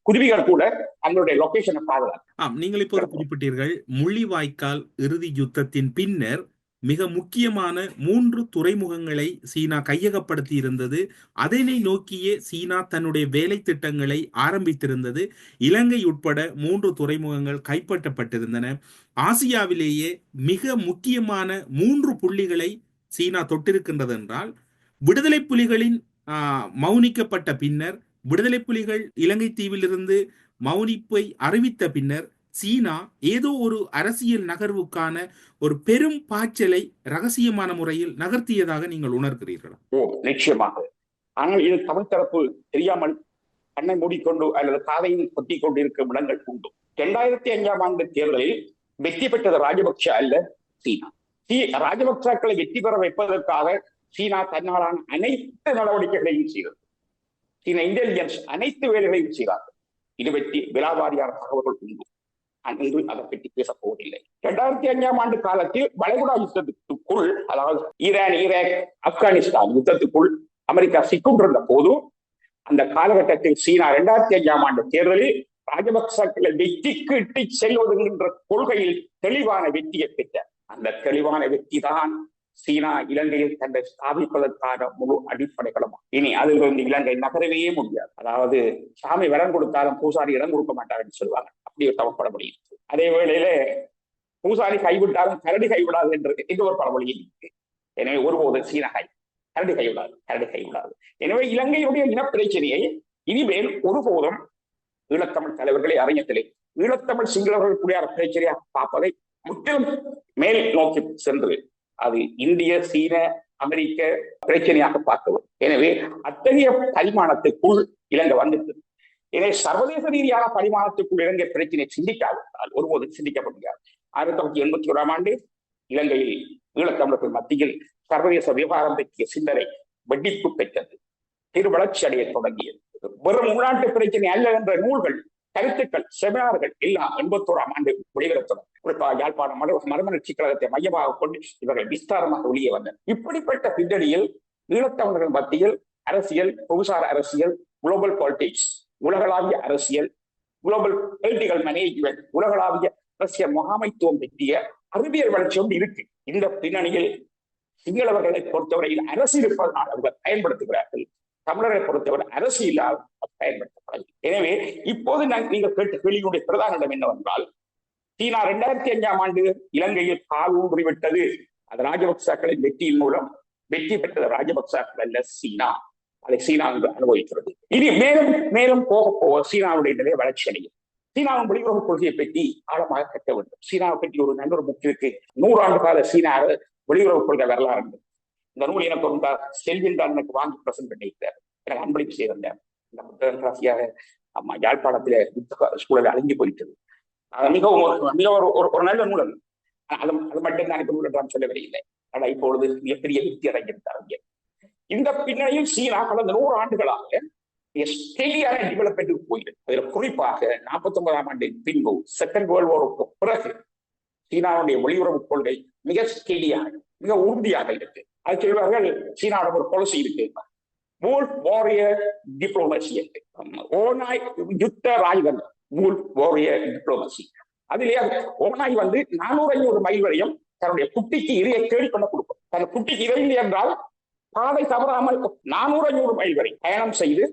Speaker 1: குருவிகள் கூட தங்களுடைய லொகேஷனை பாதுகாக்கும்.
Speaker 4: நீங்கள் இப்போது குறிப்பிட்டீர்கள், முள்ளிவாய்க்கால் இறுதி யுத்தத்தின் பின்னர் மிக முக்கியமான 3 துறைமுகங்களை சீனா கையகப்படுத்தி இருந்தது. அதனை நோக்கியே சீனா தன்னுடைய வேலை திட்டங்களை ஆரம்பித்திருந்தது. இலங்கை உட்பட 3 துறைமுகங்கள் கைப்பற்றப்பட்டிருந்தன. ஆசியாவிலேயே மிக முக்கியமான 3 புள்ளிகளை சீனா தொட்டிருக்கின்றது என்றால், விடுதலை புலிகளின் மௌனிக்கப்பட்ட பின்னர், விடுதலை புலிகள் இலங்கை தீவிலிருந்து மௌனிப்பை அறிவித்த பின்னர் சீனா ஏதோ ஒரு அரசியல் நகர்வுக்கான ஒரு பெரும் பாய்ச்சலை ரகசியமான முறையில் நகர்த்தியதாக நீங்கள் உணர்கிறீர்களா?
Speaker 1: நிச்சயமாக. ஆனால் இது தமிழ் தரப்பு தெரியாமல் கண்ணை மூடிக்கொண்டு அல்லது காதையும் கொத்தி கொண்டு இருக்கும் இடங்கள் உண்டு. 2005ஆம் ஆண்டு தேர்தலில் வெற்றி பெற்றது ராஜபக்ஷ அல்ல, சீனா. ராஜபக்சாக்களை வெற்றி பெற வைப்பதற்காக சீனா தன்னாலான அனைத்து நடவடிக்கைகளையும் செய்தது. சீன இன்டெலிஜென்ஸ் அனைத்து வேலைகளையும் செய்தார்கள். இது பற்றி விலாவாரியான தகவல்கள் உண்டு. அன்று அதை பற்றி பேசப் போவதில்லை. 2005ஆம் ஆண்டு காலத்தில் வளைகுடா யுத்தத்துக்குள், அதாவது ஈரான், ஈராக், ஆப்கானிஸ்தான் யுத்தத்துக்குள் அமெரிக்கா சிக்குண்டிருந்த போது, அந்த காலகட்டத்தில் சீனா 2005ஆம் ஆண்டு தேர்தலில் ராஜபக்சக்களை வெற்றிக்கு இட்டு செல்வதுங்கிற கொள்கையில் தெளிவான வெற்றியை பெற்ற அந்த தெளிவான வெற்றி தான் சீனா இலங்கையில் தன்னை ஸ்தாபிப்பதற்கான முழு அடிப்படைகளும். இனி அதிலிருந்து இலங்கை நகரவே முடியாது. அதாவது சாமி வரம் கொடுத்தாலும் பூசாரி இடம் கொடுக்க மாட்டாருன்னு சொல்லுவாங்க. அப்படியே தவப்பட முடியும். அதே வேளையில பூசாரி கைவிட்டாலும் கரடி கைவிடாது என்று ஒரு பழமொழி இருக்கு. எனவே ஒருபோது சீனா கரடி கைவிடாது. எனவே இலங்கையுடைய இனப்பிரச்சனையை இனிமேல் ஒருபோதும் ஈழத்தமிழ் தலைவர்களை அறிஞர்களே ஈழத்தமிழ் சிங்களவர்கள் கூடிய பிரச்சனையாக பார்ப்பதை முற்றிலும் மேல் நோக்கி சென்று அது இந்திய, சீன, அமெரிக்க பிரச்சனையாக பார்க்கவும். எனவே அத்தகைய பரிமாணத்துக்குள் இலங்கை வந்துட்டு, எனவே சர்வதேச ரீதியான பரிமாணத்துக்குள் இலங்கை பிரச்சனை சிந்திக்காவிட்டால் ஒருபோதும் சிந்திக்க முடியாது. 1981ஆம் ஆண்டு இலங்கையில் ஈழத்தமிழர்கள் மத்தியில் சர்வதேச விவகாரம் பற்றிய சிந்தனை வெடிப்பு பெற்றது, திருவளர்ச்சி அடைய தொடங்கியது. வெறும் உள்நாட்டு பிரச்சனை அல்ல என்ற நூல்கள், கருத்துக்கள், செமினார்கள் எல்லாம் 81ஆம் ஆண்டு வெளிவரத்தொடர். குறிப்பாக யாழ்ப்பாணம் மறுமலர்ச்சி கழகத்தை மையமாக கொண்டு இவர்கள் விஸ்தாரமாக வெளியே வந்தனர். இப்படிப்பட்ட பின்னணியில் ஈழத்தமிழர்கள் மத்தியில் அரசியல், புவிசார் அரசியல், குளோபல் பாலிடிக்ஸ், உலகளாவிய அரசியல், குளோபல் பொலிட்டிக்கல் மேனேஜ்மெண்ட், உலகளாவிய அரசியல் முகாமைத்துவம் பற்றிய அறிவியல் வளர்ச்சி ஒன்று இருக்கு. இந்த பின்னணியில் சிங்களவர்களை பொறுத்தவரையில் அரசு இருப்பதனால் அவர்கள் பயன்படுத்துகிறார்கள், தமிழரை பொறுத்தவரை அரசு இல்லாத பயன்படுத்தப்படவில்லை. எனவே இப்போது நீங்கள் கேட்ட கேள்வியுடைய பிரதான இடம் என்னவென்றால், சீனா 2005ஆம் ஆண்டு இலங்கையில் கால் ஊன்றிவிட்டது. அது ராஜபக்சாக்களின் வெற்றியின் மூலம் வெற்றி பெற்றது ராஜபக்சாக்கள் அல்ல, சீனா. அதை சீனா என்று அனுபவிக்கிறது. இனி மேலும் மேலும் போக போக சீனாவுடைய நிலை வளர்ச்சி அடையும். சீனாவின் வெளியுறவு கொள்கையை பற்றி ஆழமாக கட்ட வேண்டும். சீனாவை பற்றி ஒரு நல்ல ஒரு புக் இருக்கு, 100 ஆண்டு கால சீனா வெளியுறவு கொள்கை வரலாறு. இந்த நூல் எனக்கு ஒரு செல்வின் தான் எனக்கு வாங்கி பிரசன்ட் பண்ணியிருக்கார், எனக்கு அன்பளிப்பு செய்திருந்தார். இந்த புத்தகம் ராசியாக யாழ்ப்பாணத்தில சூழல் அழிஞ்சு போயிட்டது. மிகவும் மிக ஒரு நல்ல நூல். அது மட்டும் தான் நூல் என்று சொல்ல வரவில்லை. ஆனால் இப்பொழுது மிகப்பெரிய வெற்றி அடைஞ்சிருந்தார். இந்த பின்னணியில் சீனா கடந்த 100 ஆண்டுகளாக ஸ்டெடியான டெவலப்மெண்ட்டுக்கு போயிருக்கு. அதில் குறிப்பாக 49ஆம் ஆண்டு பின்பு செகண்ட் வேர்ல்ட் வாருக்கு பிறகு சீனாவுடைய வெளியுறவு கொள்கை மிக ஸ்டெடியாக, மிக உறுதியாக இருக்கு. அது சொல்வார்கள், சீனாவோட ஒரு பாலிசி இருக்கு, வூல்ஃப் வாரியர் டிப்ளோமசி என்று. ஓநாய் யுத்த ராஜதந்திரம், வூல்ஃப் வாரியர் டிப்ளோமசி. அதிலே ஓநாய் 400-500 மைல் வரையும் தன்னுடைய குட்டிக்கு இரையை தேடிக்கொண்டு கொடுக்கும். தன் குட்டிக்கு இரை இல்லை என்றால் பாதை தவறாமல் 400-500 மைல் வரை பயணம் செய்து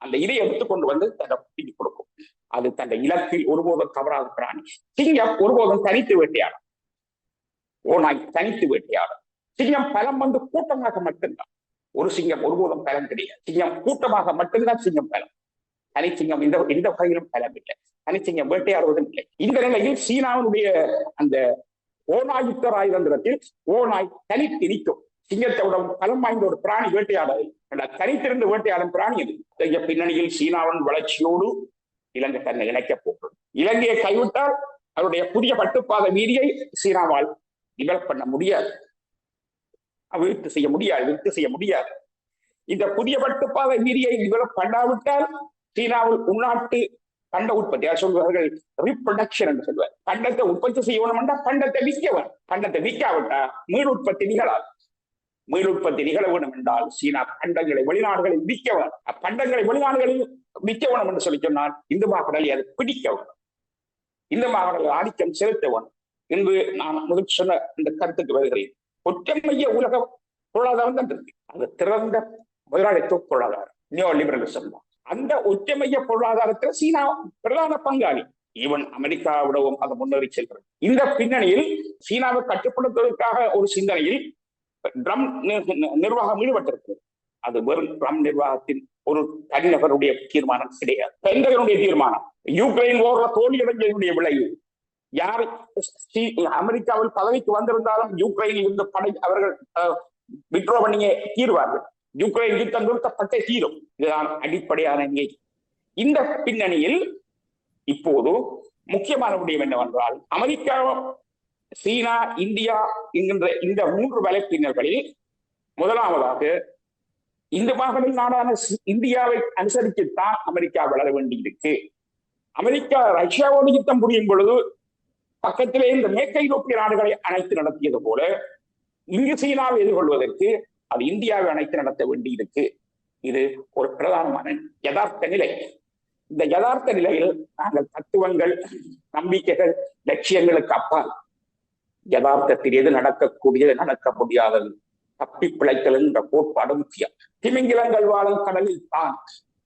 Speaker 1: அந்த இதை எடுத்துக்கொண்டு வந்து தன்னை குட்டிக்கு கொடுக்கும். அது தன் இலக்கில் ஒருபோதும் தவறாத பிராணி. சிங்கம் ஒருபோதும் தனித்து வேட்டையாடும், ஓநாய் தனித்து வேட்டையாடும். சிங்கம் பலம் கூட்டமாக மட்டும்தான். ஒரு சிங்கம் ஒருபோதும் பலம் கிடையாது. சிங்கம் கூட்டமாக மட்டும்தான் சிங்கம் பலம். தனிச்சிங்கம் எந்த வகையிலும் பலம் இல்லை. தனிச்சிங்கம் வேட்டையாடுவதும் இல்லை. இந்த நிலையில் சீனாவுடைய அந்த ஓநாய் யுத்த ராஜதந்திரத்தில் ஓநாய் தனித்து நிற்கும். சிங்கத்தோட பலம் வாய்ந்த ஒரு பிராணி வேட்டையாடாது, தனித்திருந்து வேட்டையாடும் பிராணி அது. பின்னணியில் சீனாவின் வளர்ச்சியோடு இலங்கை தன்னை இணைக்கப் போகிறது. இலங்கையை கைவிட்டால் அவருடைய புதிய பட்டுப்பாத வீதியை சீனாவால் டெவலப் பண்ண முடியாது, விருத்தி செய்ய முடியாது. இந்த புதிய பட்டுப்பாத வீதியை டெவலப் பண்ணாவிட்டால் சீனாவில் உள்நாட்டு பண்ட உற்பத்தி, சொல்வார்கள் ரீப்ரொடக்ஷன் என்று சொல்வார். பண்டத்தை உற்பத்தி செய்யணும் என்றால் பண்டத்தை விற்கவன். பண்டத்தை விற்காவிட்டா மீள் உற்பத்தி நிகழாது. மீள் உற்பத்தி நிகழ வேண்டும் என்றால் சீனா பண்டங்களை வெளிநாடுகளில் விற்க வேணும். அப்பண்டங்களை வெளிநாடுகளில் விற்க வேணும் என்று சொல்லி சொன்னால் இந்து மாகடலை அதை பிடிக்க வேணும், இந்து மாகடலை ஆதிக்கம் செலுத்த வேணும் என்று நான் முதல் சொன்ன இந்த கருத்துக்கு வருகிறேன். ஒற்றைமைய உலக பொருளாதாரம் தான் இருக்கு. அது திறந்த முதலாளித்துவ பொருளாதாரம், நியோ லிபரலிசம். அந்த ஒற்றைமைய பொருளாதாரத்தில் சீனா பிரதான பங்காளி. ஈவன் அமெரிக்காவிடவும் அதை முன்னேறி செல்கிறது. இந்த பின்னணியில் சீனாவை கட்டுப்படுத்துவதற்காக ஒரு சிந்தனையில் ட்ரம்ப் நிர்வாகம் ஈடுபட்டிருக்கிறது. அது வெறும் ட்ரம்ப் நிர்வாகத்தின் ஒரு தனிநபருடைய தீர்மானம் கிடையாது, பெண்களுடைய தீர்மானம். யுக்ரைன் போன்ற தோல்வியடைஞ்சதுடைய விளைவு. யார் அமெரிக்காவில் பதவிக்கு வந்திருந்தாலும் யுக்ரைனில் இருந்த படை அவர்கள் விட்ரோ பண்ணியே தீர்வார்கள். யுக்ரைன் யுத்தம் நிறுத்தப்பட்டே தீரும். இதுதான் அடிப்படையான நிலை. இந்த பின்னணியில் இப்போது முக்கியமான விடயம் என்னவென்றால், அமெரிக்கா, சீனா, இந்தியா என்கின்ற இந்த 3 வலைப்பின்னர்களில் முதலாவதாக இந்த மாகாண நாடான இந்தியாவை அனுசரித்துத்தான் அமெரிக்கா வளர வேண்டியிருக்கு. அமெரிக்கா ரஷ்யாவோடு யுத்தம் புரியும் பொழுது பக்கத்திலே இந்த மேற்கு ஐரோப்பிய நாடுகளை அணைத்து நடத்தியது போல இங்கு சீனாவை எதிர்கொள்வதற்கு அது இந்தியாவை அணைத்து நடத்த வேண்டியிருக்கு. இது ஒரு பிரதானமான யதார்த்த நிலை. இந்த யதார்த்த நிலையில் நாங்கள் தத்துவங்கள், நம்பிக்கைகள், லட்சியங்களுக்கு அப்பால் யதார்த்தத்தில் எது நடக்கக்கூடியது, நடக்க முடியாதது, தப்பி பிழைத்தல் என்ற கோட்பாடு முக்கியம். திமிங்கிலங்கள் வாழும் கடலில் தான்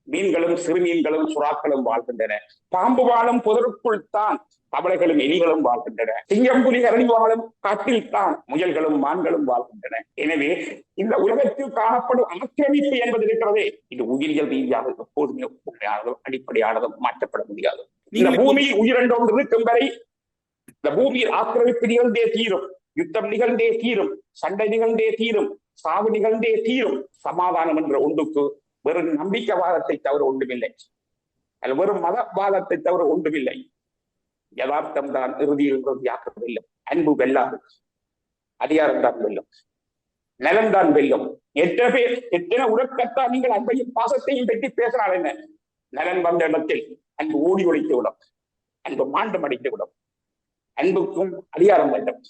Speaker 1: மீன்களும் சிறுமீன்களும் சுறாக்களும் வாழ்கின்றன. பாம்பு வாழும் புதருக்குள் தான் தவளைகளும் எலிகளும் வாழ்கின்றன. சிங்கம், புலி, கரடி வாழும் காட்டில் தான் முயல்களும் மான்களும் வாழ்கின்றன. எனவே இந்த உலகத்தில் காணப்படும் ஆக்கிரமிப்பு என்பது இருக்கிறதே, இது உயிரியல் ரீதியாக எப்போதுமே உண்மையானதும் அடிப்படையானதும் மாற்றப்பட முடியாது. இந்த பூமியில் உயிரிழந்தோடு இருக்கும் வரை இந்த பூமியில் ஆக்கிரமிப்பு நிகழ்ந்தே தீரும், யுத்தம் நிகழ்ந்தே தீரும், சண்டை நிகழ்ந்தே தீரும், சாவு நிகழ்ந்தே தீரும். சமாதானம் என்ற ஒன்றுக்கு வெறும் நம்பிக்கைவாதத்தை தவிர ஒன்றுமில்லை, அது வெறும் மதவாதத்தை தவிர ஒன்றுமில்லை. யதார்த்தம் தான் இறுதியில் இறுதியாக்கவில்லை. அன்பு வெல்லாது. அதிகாரம் தான் வெல்லும், நலன் தான் வெல்லும். எத்தனை பேர் எத்தனை உடற்கத்தான் நீங்கள் அன்பையும் பாசத்தையும் பற்றி பேசினால் என்ன? நலன் வந்த இடத்தில் அன்பு ஓடி ஒழித்து விடும், அன்பு மாண்டம் அடித்து விடும். அன்புக்கும் அதிகாரம் வேண்டும்.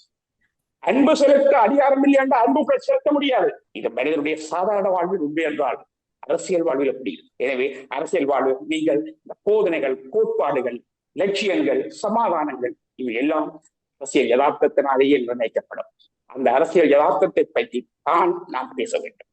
Speaker 1: அன்பு செலுத்த அதிகாரம் இல்லை என்றால் அன்புக்குள் செலுத்த முடியாது. இது மனிதனுடைய சாதாரண வாழ்வில் உண்மை என்றால் அரசியல் வாழ்வில் எப்படி? எனவே அரசியல் வாழ்வு நீங்கள் இந்த போதனைகள், கோட்பாடுகள், லட்சியங்கள், சமாதானங்கள் இவை எல்லாம் அரசியல் யதார்த்தத்தினாலேயே நிர்ணயிக்கப்படும். அந்த அரசியல் யதார்த்தத்தை பற்றி தான் நாம் பேச வேண்டும்.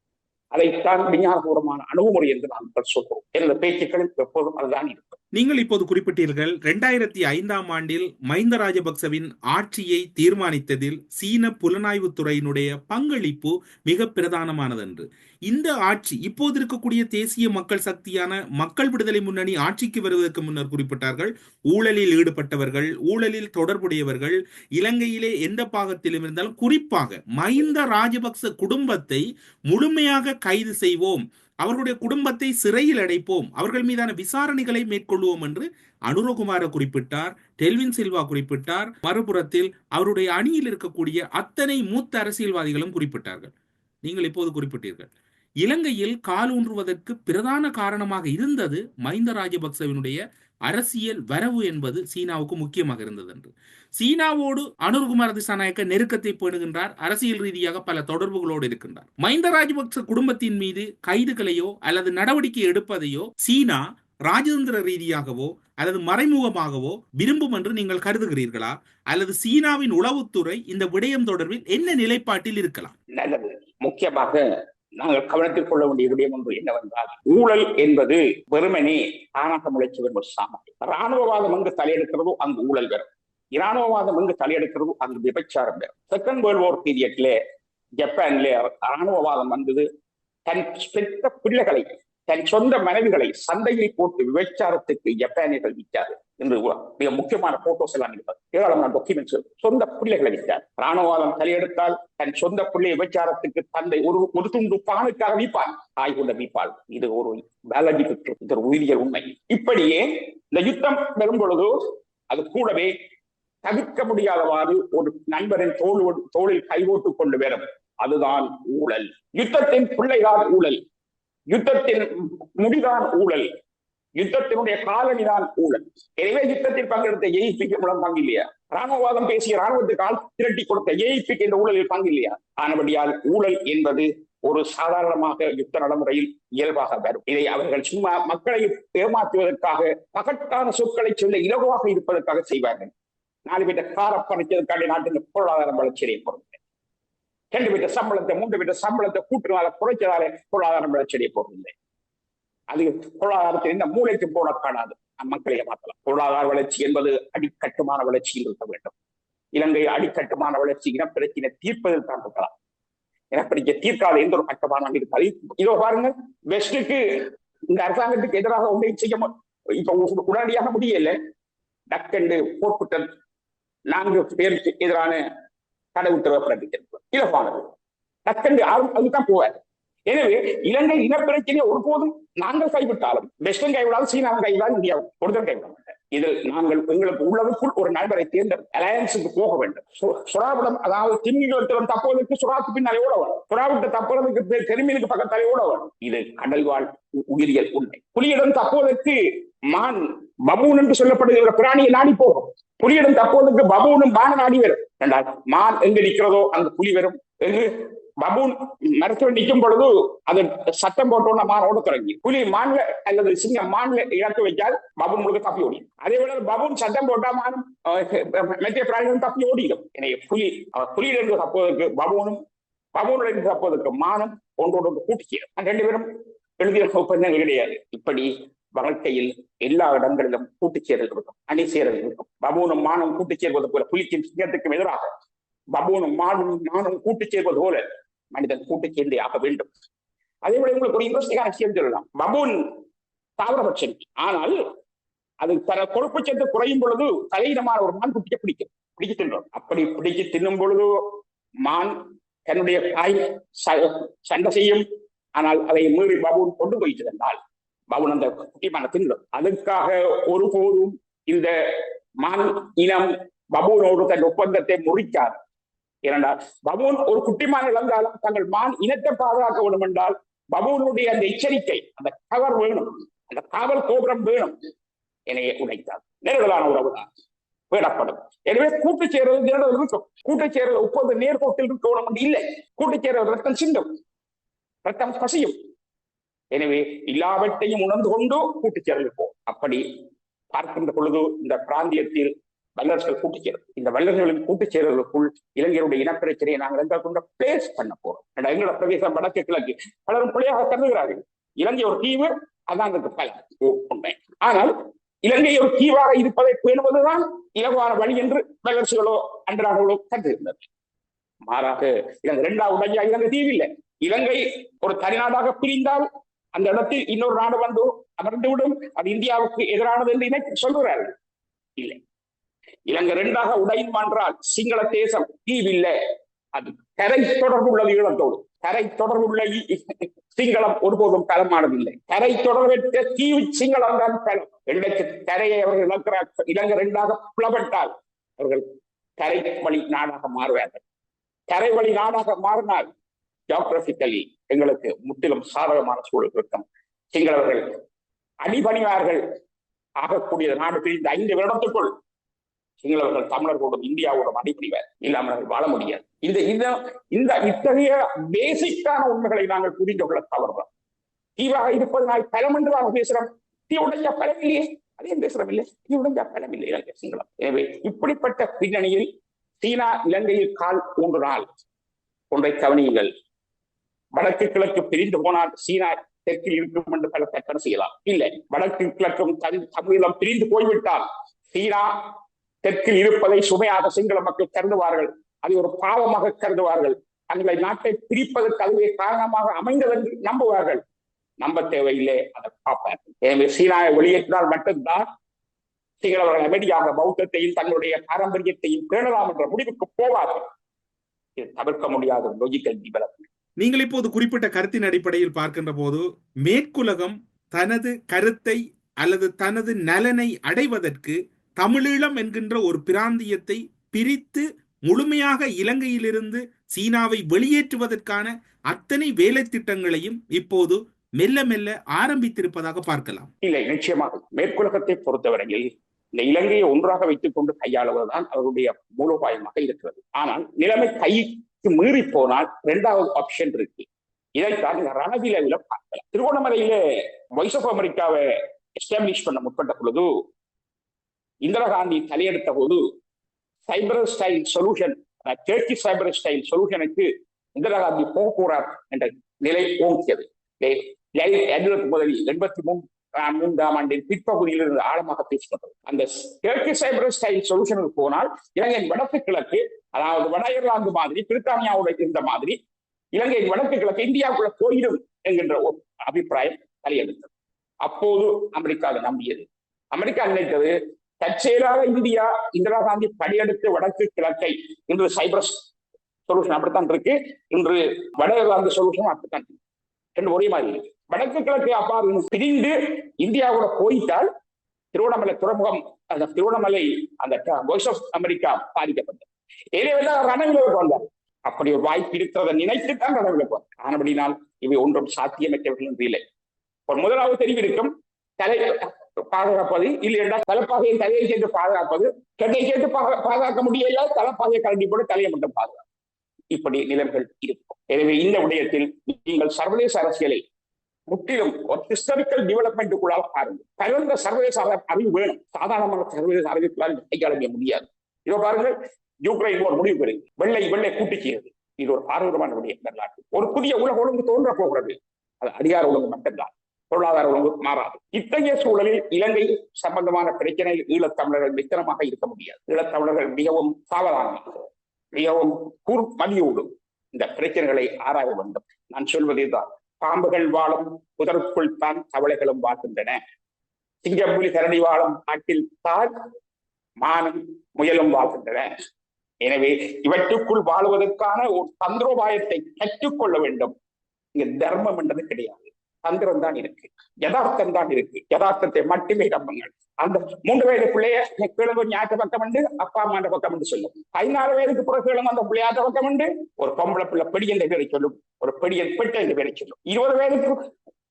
Speaker 1: அதைத்தான் விஞ்ஞானபூர்வமான அணுகுமுறை என்று நாங்கள் சொல்கிறோம். எனது பேச்சுக்களில் எப்போதும் அதுதான் இருக்கும்.
Speaker 4: நீங்கள் இப்போது குறிப்பிட்டீர்கள் 2005ஆம் ஆண்டில் மஹிந்த ராஜபக்சவின் ஆட்சியை தீர்மானித்ததில் சீன புலனாய்வு துறையினுடைய பங்களிப்பு மிக பிரதானமானது என்று. இந்த ஆட்சி இப்போது இருக்கக்கூடிய தேசிய மக்கள் சக்தியான மக்கள் விடுதலை முன்னணி ஆட்சிக்கு வருவதற்கு முன்னர் குறிப்பிட்டார்கள், ஊழலில் ஈடுபட்டவர்கள், ஊழலில் தொடர்புடையவர்கள் இலங்கையிலே எந்த பாகத்திலும் இருந்தாலும் குறிப்பாக மஹிந்த ராஜபக்ச குடும்பத்தை முழுமையாக கைது செய்வோம், அவர்களுடைய குடும்பத்தை சிறையில் அடைப்போம், அவர்கள் மீதான விசாரணைகளை மேற்கொள்வோம் என்று அனுரகுமார குறிப்பிட்டார், டெல்வின் சில்வா குறிப்பிட்டார். மறுபுறத்தில் அவருடைய அணியில் இருக்கக்கூடிய அத்தனை மூத்த அரசியல்வாதிகளும் குறிப்பிட்டார்கள். நீங்கள் இப்போது குறிப்பிட்டீர்கள் இலங்கையில் காலூன்றுவதற்கு பிரதான காரணமாக இருந்தது மஹிந்த ராஜபக்சவினுடைய அரசியல் வரவு என்பது சீனாவுக்கு முக்கியமாக இருந்தது என்று. சீனாவோடு அனுர்குமார திசாநாயக்க நெருக்கத்தை பேணுகின்றார், அரசியல் ரீதியாக பல தொடர்புகளோடு இருக்கின்றார். மஹிந்த ராஜபக்ச குடும்பத்தின் மீது கைதுகளையோ அல்லது நடவடிக்கை எடுப்பதையோ சீனா ராஜதந்திர ரீதியாகவோ அல்லது மறைமுகமாகவோ விரும்பும் என்று நீங்கள் கருதுகிறீர்களா? அல்லது சீனாவின் உளவுத்துறை இந்த விடயம் தொடர்பில் என்ன நிலைப்பாட்டில் இருக்கலாம்?
Speaker 1: நல்லது. முக்கியமாக நாங்கள் கவனத்தில் கொள்ள வேண்டிய விடயம் ஒன்று என்னவென்றால், ஊழல் என்பது வெறுமனே தானாக முளைச்சு வரும் ஒரு சாமானியம். இராணுவவாதம் எங்கு தலையெடுக்கிறதோ அங்கு ஊழல் வரும், இராணுவவாதம் எங்கு தலையெடுக்கிறதோ அங்கு விபச்சாரம் வரும். செகண்ட் வேர்ல்ட் வார் பீரியட்ல ஜப்பான்ல இராணுவவாதம் வந்தது. தன் பெற்ற பிள்ளைகளை, தன் சொந்த மனைவிகளை சந்தையில் போட்டு விபச்சாரத்துக்கு ஜப்பானியர்கள் விற்றாரு என்று மிக முக்கியமான போட்டோஸ் எல்லாம் இருப்பது, ஏராளமான டாக்குமெண்ட்ஸ். சொந்த பிள்ளைகளை விற்றார். இராணுவவாதம் தலையெடுத்தால் தன் சொந்த பிள்ளை விபச்சாரத்துக்கு தந்தை ஒரு துண்டு பானுக்காக வீப்பான், தாய் கொண்ட வீப்பாள். இது ஒரு பயாலஜிக்கல், இது ஒரு உயிரியல் உண்மை. இப்படியே இந்த யுத்தம் வரும் பொழுது அது கூடவே தவிர்க்க முடியாதவாறு ஒரு நண்பரின் தோளில் கைவோட்டுக் கொண்டு வரும். அதுதான் ஊழல். யுத்தத்தின் பிள்ளைதான் ஊழல், யுத்தத்தின் முடிதான் ஊழல், யுத்தத்தினுடைய காலனிதான் ஊழல். எனவே யுத்தத்தில் பங்கெடுத்த ஏஐபிக்கு மூலம் பங்கு இல்லையா? இராணுவவாதம் பேசிய இராணுவத்துக்கு ஆள் திரட்டி கொடுத்த ஏஐபிக்கு இந்த ஊழலில் பங்கு இல்லையா? ஆனபடியால் ஊழல் என்பது ஒரு சாதாரணமாக யுத்த நடைமுறையில் இயல்பாக வரும். இதை அவர்கள் சும்மா மக்களை ஏமாற்றுவதற்காக, பகட்டான சொற்களை சொல்ல இலகுவாக இருப்பதற்காக செய்வார்கள். 4 பேர் கார பறிச்சதற்காக நாட்டின் பொருளாதாரம் வளர்ச்சியை பொறுத்து, 2 பேர் சம்பளத்தை 3 பேர் சம்பளத்தை கூட்டுனால குறைச்சதால பொருளாதாரம் வளர்ச்சியை போறதில்லை. அது பொருளாதாரத்தில் இந்த மூளைக்கு போட காணாது. மக்களை மாற்றலாம். பொருளாதார வளர்ச்சி என்பது அடிக்கட்டுமான வளர்ச்சியில் இருக்க வேண்டும். இலங்கை அடிக்கட்டுமான வளர்ச்சி இனப்பிரச்சினை தீர்ப்பதில் தான் இருக்கலாம். இனப்பிரச்சனை தீர்க்காத எந்த ஒரு கட்டுமானம் இருக்காது. இதோ பாருங்க, வெஸ்டுக்கு இந்த அரசாங்கத்துக்கு எதிராக ஒன்றை செய்ய இப்ப உடனடியாக முடியல. டக்கென்று போர்க்குற்ற 4 பேருக்கு எதிரான தடை உத்தரவு பிறப்பித்திருக்கிறது. இலப்பானது டக்கென்று அதுதான் போவார். எனவே இலங்கை இனப்பிரச்சனையை ஒருபோதும் நாங்கள் கைவிட்டாலும், வெஸ்டர்ன் கைவிடாலும், சீனாவும் கைவிடாலும், இந்தியாவும் ஒருத்தர் கைவிட மாட்டேன். இதில் நாங்கள் எங்களுக்கு உள்ளதுக்குள் ஒரு நண்பரை தேர்ந்த அலையன்ஸுக்கு போக வேண்டும். சுறாவிடம், அதாவது திமிங்கலத்திடம் தப்புவதற்கு சுறாக்கு பின்னாலே ஓட வேணும், சுறாவிட்ட தப்புவதற்கு தெருமீனுக்கு பக்கத்தாலே ஓட வேணும். இது கடல் வாழ் உயிரியல் உண்மை. புலியிடம் தப்புவதற்கு மான், பபூன் என்று சொல்லப்படுகிற பிராணியை நாடி போகும். புலியிடம் தப்புவதற்கு பபூனும் மான நாடி வரும். என்றால் மான் எங்கு நிற்கிறதோ அங்கு புலி வரும். எங்கு பபூன் மரத்தில் நிற்கும் பொழுது அது சட்டம் போட்டோன்னா மானோட தொடங்கி, புலி மான்ல அல்லது சிங்கம் மான்ல இறக்க வைக்கால் பபூன் முழுக்க தப்பி ஓடிடும். அதே போல பபூன் சட்டம் போட்டா மானும் மத்திய பிராணிகளும் தப்பி ஓடிடும். எனவே புலியிலிருந்து தப்புவதற்கு பபூனும், பபூனிலிருந்து தப்புவதற்கு மானும் ஒன்றோடு கூட்டி சேரும். 2 பேரும் எழுதிய ஒப்பந்தங்கள் கிடையாது. இப்படி வாழ்க்கையில் எல்லா இடங்களிலும் கூட்டுச் சேரல் இருக்கும், அணி சேரல் இருக்கும். பபூனும் மானும் கூட்டுச் சேர்வது போல, புலிக்கும் சிங்கத்துக்கும் எதிராக பபூனும் மானும் கூட்டுச் சேர்வது போல மனிதன் கூட்டுச் சேர்ந்தே ஆக வேண்டும். அதே போல உங்களுக்கு ஒரு இன்ட்ரெஸ்டிங்கான விஷயம் சொல்லலாம். பபூன் தாவரபட்சம், ஆனால் அது கொழுப்பு சத்து குறையும் பொழுது தலையினமான ஒரு மான் குட்டியை பிடிச்சு தின்றோம். அப்படி பிடிச்சு தின்னும் பொழுது மான் தன்னுடைய தாய் சண்டை செய்யும். ஆனால் அதை மீறி பபூன் கொண்டு போயிட்டு இருந்தால் பபூன் அந்த குட்டிமான தின்னும். அதுக்காக ஒருபோதும் இந்த மான் இனம் பபூனோடு தன் ஒப்பந்தத்தை முறிக்காது. ஏனென்றால் பபூன் ஒரு குட்டிமான் இழந்தாலும் தங்கள் மான் இனத்தை பாதுகாக்க வேண்டும் என்றால் பபூனுடைய அந்த எச்சரிக்கை, அந்த கவர் வேணும், அந்த காவல் கோபுரம் வேணும். எனவே உடைத்தார். நேரடியான உறவுதான் பேடப்படும். எனவே கூட்டு சேரல் நேரடில் இருக்கும். கூட்டு சேரல் ஒப்பந்த நேர்கோட்டில் இருக்கணும் இல்லை. கூட்டு சேரல் ரத்தம் சிந்தும், ரத்தம் பசியும். எனவே எல்லாவற்றையும் உணர்ந்து கொண்டு கூட்டு சேரல் போம். அப்படி பார்க்கின்ற பொழுது இந்த பிராந்தியத்தில் வல்லரசுகள் கூட்டு சேரல், இந்த வல்லரசுகளின் கூட்டு சேரலுக்குள் இளைஞருடைய இனப்பிரச்சனையை நாங்கள் எந்த கொண்ட பிளேஸ் பண்ண போறோம். எங்களோட பிரதேசம் வடக்கு கிழக்கு பலரும் பிள்ளையாக கருதுகிறார்கள். இலங்கை ஒரு தீவு, அதான் அதுக்கு பலம் உண்மை. ஆனால் இலங்கை ஒரு தீவாக இருப்பதை பேணுவதுதான் இலகுவான வழி என்று வல்லரசுகளோ அன்றாடங்களோ கருதுகின்றனர். மாறாக இலங்கை இரண்டாவது இலங்கை தீவு இல்லை. இலங்கை ஒரு தனிநாடாக பிரிந்தால் அந்த இடத்தில் இன்னொரு நாடு வந்து அமர்ந்துவிடும், அது இந்தியாவுக்கு எதிரானது என்று இணைத்து சொல்கிறார்கள். இல்லை, இலங்கை இரண்டாக உடையும் என்றால் சிங்கள தேசம் தீவில்லை, அது கரை தொடர்பு உள்ளது ஈழத்தோடு. கரை தொடர்புள்ள சிங்களம் ஒருபோதும் பலமானதில்லை. கரை தொடர்பற்ற தீவு சிங்களம் தான் பலம். இன்றைக்கு கரையை அவர்கள் இழக்கிறார். இலங்கை இரண்டாக புலப்பட்டால் அவர்கள் கரை வழி நாடாக மாறுவார்கள். கரை வழி நாடாக மாறினால் ஜியோகிராபிக்கலி எங்களுக்கு முற்றிலும் சாதகமான சூழல் இருக்கும். சிங்களவர்கள் அடிபணிவார்கள். ஆகக்கூடிய நாடு பிரிந்த 5 வருடத்துக்குள் சிங்களவர்கள் தமிழர்களோடும் இந்தியாவோடும் அடிபணிவார். இல்லாமல் வாழ முடியாது. இந்த இத்தகைய பேசிக்கான உண்மைகளை நாங்கள் புரிந்து கொள்ள தவறுகிறோம். தீவாக இருப்பது நாள் பலம் என்று நாங்கள் பேசுறோம். தீ உடைஞ்ச பலம் இல்லையே, அதையும் பேசுறோம் இல்லை. தீ உடைஞ்ச பலம் இல்லை இலங்கை சிங்களம். எனவே இப்படிப்பட்ட பின்னணியில் சீனா இலங்கையில் கால் ஊன்றினால் ஒன்றை கவனியுங்கள். வடக்கு கிழக்கு பிரிந்து போனால் சீனா தெற்கில் இருக்கும் என்று பல கற்பனை செய்யலாம். இல்லை, வடக்கு கிழக்கும் தமிழீழம் பிரிந்து போய்விட்டால் சீனா தெற்கில் இருப்பதை சுமையாக சிங்கள மக்கள் கருதுவார்கள். அதை ஒரு பாவமாக கருதுவார்கள். தங்களை நாட்டை பிரிப்பதற்கு அதுவே காரணமாக அமைந்தது என்று நம்புவார்கள். நம்ப தேவையில்லை, அதை பார்ப்பார்கள். எனவே சீனாவை வெளியேற்றினால் மட்டும்தான் சிங்களவர்கள் அமைதியாக பௌத்தத்தையும் தங்களுடைய பாரம்பரியத்தையும் பேணலாம் என்ற முடிவுக்கு போவார்கள். இது தவிர்க்க முடியாத லாஜிக்கல் டெவலப்மெண்ட்.
Speaker 4: நீங்கள் இப்போது குறிப்பிட்ட கருத்தின் அடிப்படையில் பார்க்கின்ற போது மேற்குலகம் தனது கருத்தை அல்லது தனது நலனை அடைவதற்கு தமிழீழம் என்கின்ற ஒரு பிராந்தியத்தை பிரித்து முழுமையாக இலங்கையிலிருந்து சீனாவை வெளியேற்றுவதற்கான அத்தனை வேலை திட்டங்களையும் இப்போது மெல்ல மெல்ல ஆரம்பித்திருப்பதாக பார்க்கலாம்.
Speaker 1: இல்லை, நிச்சயமாக மேற்குலகத்தை பொறுத்தவரையில் இந்த இலங்கையை ஒன்றாக வைத்துக் கொண்டு கையாளுவதுதான் அவருடைய மூலோபாயமாக இருக்கிறது. ஆனால் நிலைமை கைக்கு மீறி போனால் 2வது ஆப்ஷன் இருக்கு. இதைத்தான் ரணவிலையில பார்க்கலாம். திருகோணமலையில வாய்ஸ் ஆஃப் அமெரிக்காவை எஸ்டாப்ளிஷ் பண்ண முற்பட்ட பொழுது இந்திரா காந்தி தலையெடுத்த போது சைபர் ஸ்டைல் சொல்யூஷன், டர்க்கி சைபர் ஸ்டைல் சொல்யூஷனுக்கு இந்திரா காந்தி போக போறார் என்ற நிலை ஓங்கியது. 1983ஆம் ஆண்டின் பிற்பகுதியில் இருந்து ஆழமாக பேசப்பட்டது. அந்த டர்க்கி சைபர் ஸ்டைல் சொல்யூஷனுக்கு போனால் இலங்கையின் வடக்கு கிழக்கு, அதாவது வட அயர்லாந்து மாதிரி பிரித்தானியாவோட இருந்த மாதிரி இலங்கையின் வடக்கு கிழக்கு இந்தியாவுக்குள்ள போயிடும் என்கின்ற ஒரு அபிப்பிராயம் தலையெடுத்தது. அப்போது அமெரிக்காவை நம்பியது. அமெரிக்கா நினைத்தது தற்செயலாக இந்திரா காந்தி படியெடுத்து வடக்கு கிழக்கை இன்று சைப்ரஸ் சொல்யூஷன் அப்படித்தான் இருக்கு, இன்று வட அயர்லாந்து சொல்யூஷன் அப்படித்தான் இருக்கு. ரெண்டு ஒரே மாதிரி இருக்கு. வடக்கு கிழக்கு அப்பாறு பிரிந்து இந்தியாவோட போயிட்டால் திருவண்ணாமலை துறைமுகம், அந்த திருவண்ணாமலை அந்த வாய்ஸ் ஆஃப் அமெரிக்கா பாதிக்கப்பட்டது. ஏதேவெல்லாம் ரணவிலக்கு வந்தார். அப்படி ஒரு வாய்ப்பு இருக்கிறத நினைத்துத்தான் ரணவிலக்கு வந்தார். ஆனபடினால் இவை ஒன்றும் சாத்தியமற்றவர்கள் என்று இல்லை. ஒரு முதலாவது தெரிவிக்கும் தலை பாதுகாப்பது, இல்லை என்றால் தலைப்பாகையின் தலையை சேர்த்து பாதுகாப்பது, கெட்டை சேர்த்து பாதுகாக்க முடியல, தலைப்பாகையை கலண்டி போட்டு தலையை மட்டும் பாதுகாப்பு. இப்படி நிலைமைகள் இருக்கும். எனவே இந்த விடயத்தில் நீங்கள் சர்வதேச அரசியலை முற்றிலும் ஒரு ஹிஸ்டாரிக்கல் டெவலப்மெண்ட்டுக்குள்ளாக பாருங்கள். பரந்த சர்வதேச அறிவு வேணும். சாதாரணமாக சர்வதேச அறிவுக்குள்ளால் கையாள முடியாது. இதோ பாருங்கள், யுக்ரைன் ஒரு முடிவு பெறுது, வெள்ளை கூட்டிக்கிறது. இது ஒரு பாரம்பரியமான விடயம். வரலாற்று ஒரு புதிய உலக ஒழுங்கு தோன்ற போகிறது. அது அதிகார ஒழுங்கு மட்டும்தான், பொருளாதார ஒழுங்கு மாறாது. இத்தகைய சூழலில் இலங்கை சம்பந்தமான பிரச்சனையில் ஈழத்தமிழர்கள் நித்தனமாக இருக்க முடியாது. ஈழத்தமிழர்கள் மிகவும் சாவதானமாக, மிகவும் மதியோடு இந்த பிரச்சனைகளை ஆராய வேண்டும். நான் சொல்வதுதான், பாம்புகள் வாழும் புதருக்குள் தான் தவளைகளும் வாழ்கின்றன. சிங்கப்புலி கரடி வாழும் நாட்டில் தான் மானும் முயலும் வாழ்கின்றன. எனவே இவற்றுக்குள் வாழ்வதற்கான ஒரு தந்திரோபாயத்தை கற்றுக்கொள்ள வேண்டும். இங்க தர்மம் என்றது கிடையாது. தந்திரம் தான் இருக்கு, யதார்த்தம் தான் இருக்கு. யதார்த்தத்தை மட்டுமே நம்புங்கள். அந்த 3 வயது பிள்ளைய கிழங்கு ஞாயிற்று பக்கம் உண்டு, அப்பா அம்மாண்ட பக்கம் என்று சொல்லும். 16 வயதுக்கு பிறகு கிழங்கு அந்த பிள்ளையாட்ட பக்கம் உண்டு, ஒரு பொம்பளை பிள்ளை பெடி என்ற பேரை சொல்லும், ஒரு பெடியன் பெட்டை என்ற பேரை சொல்லும். 20 வயதுக்கு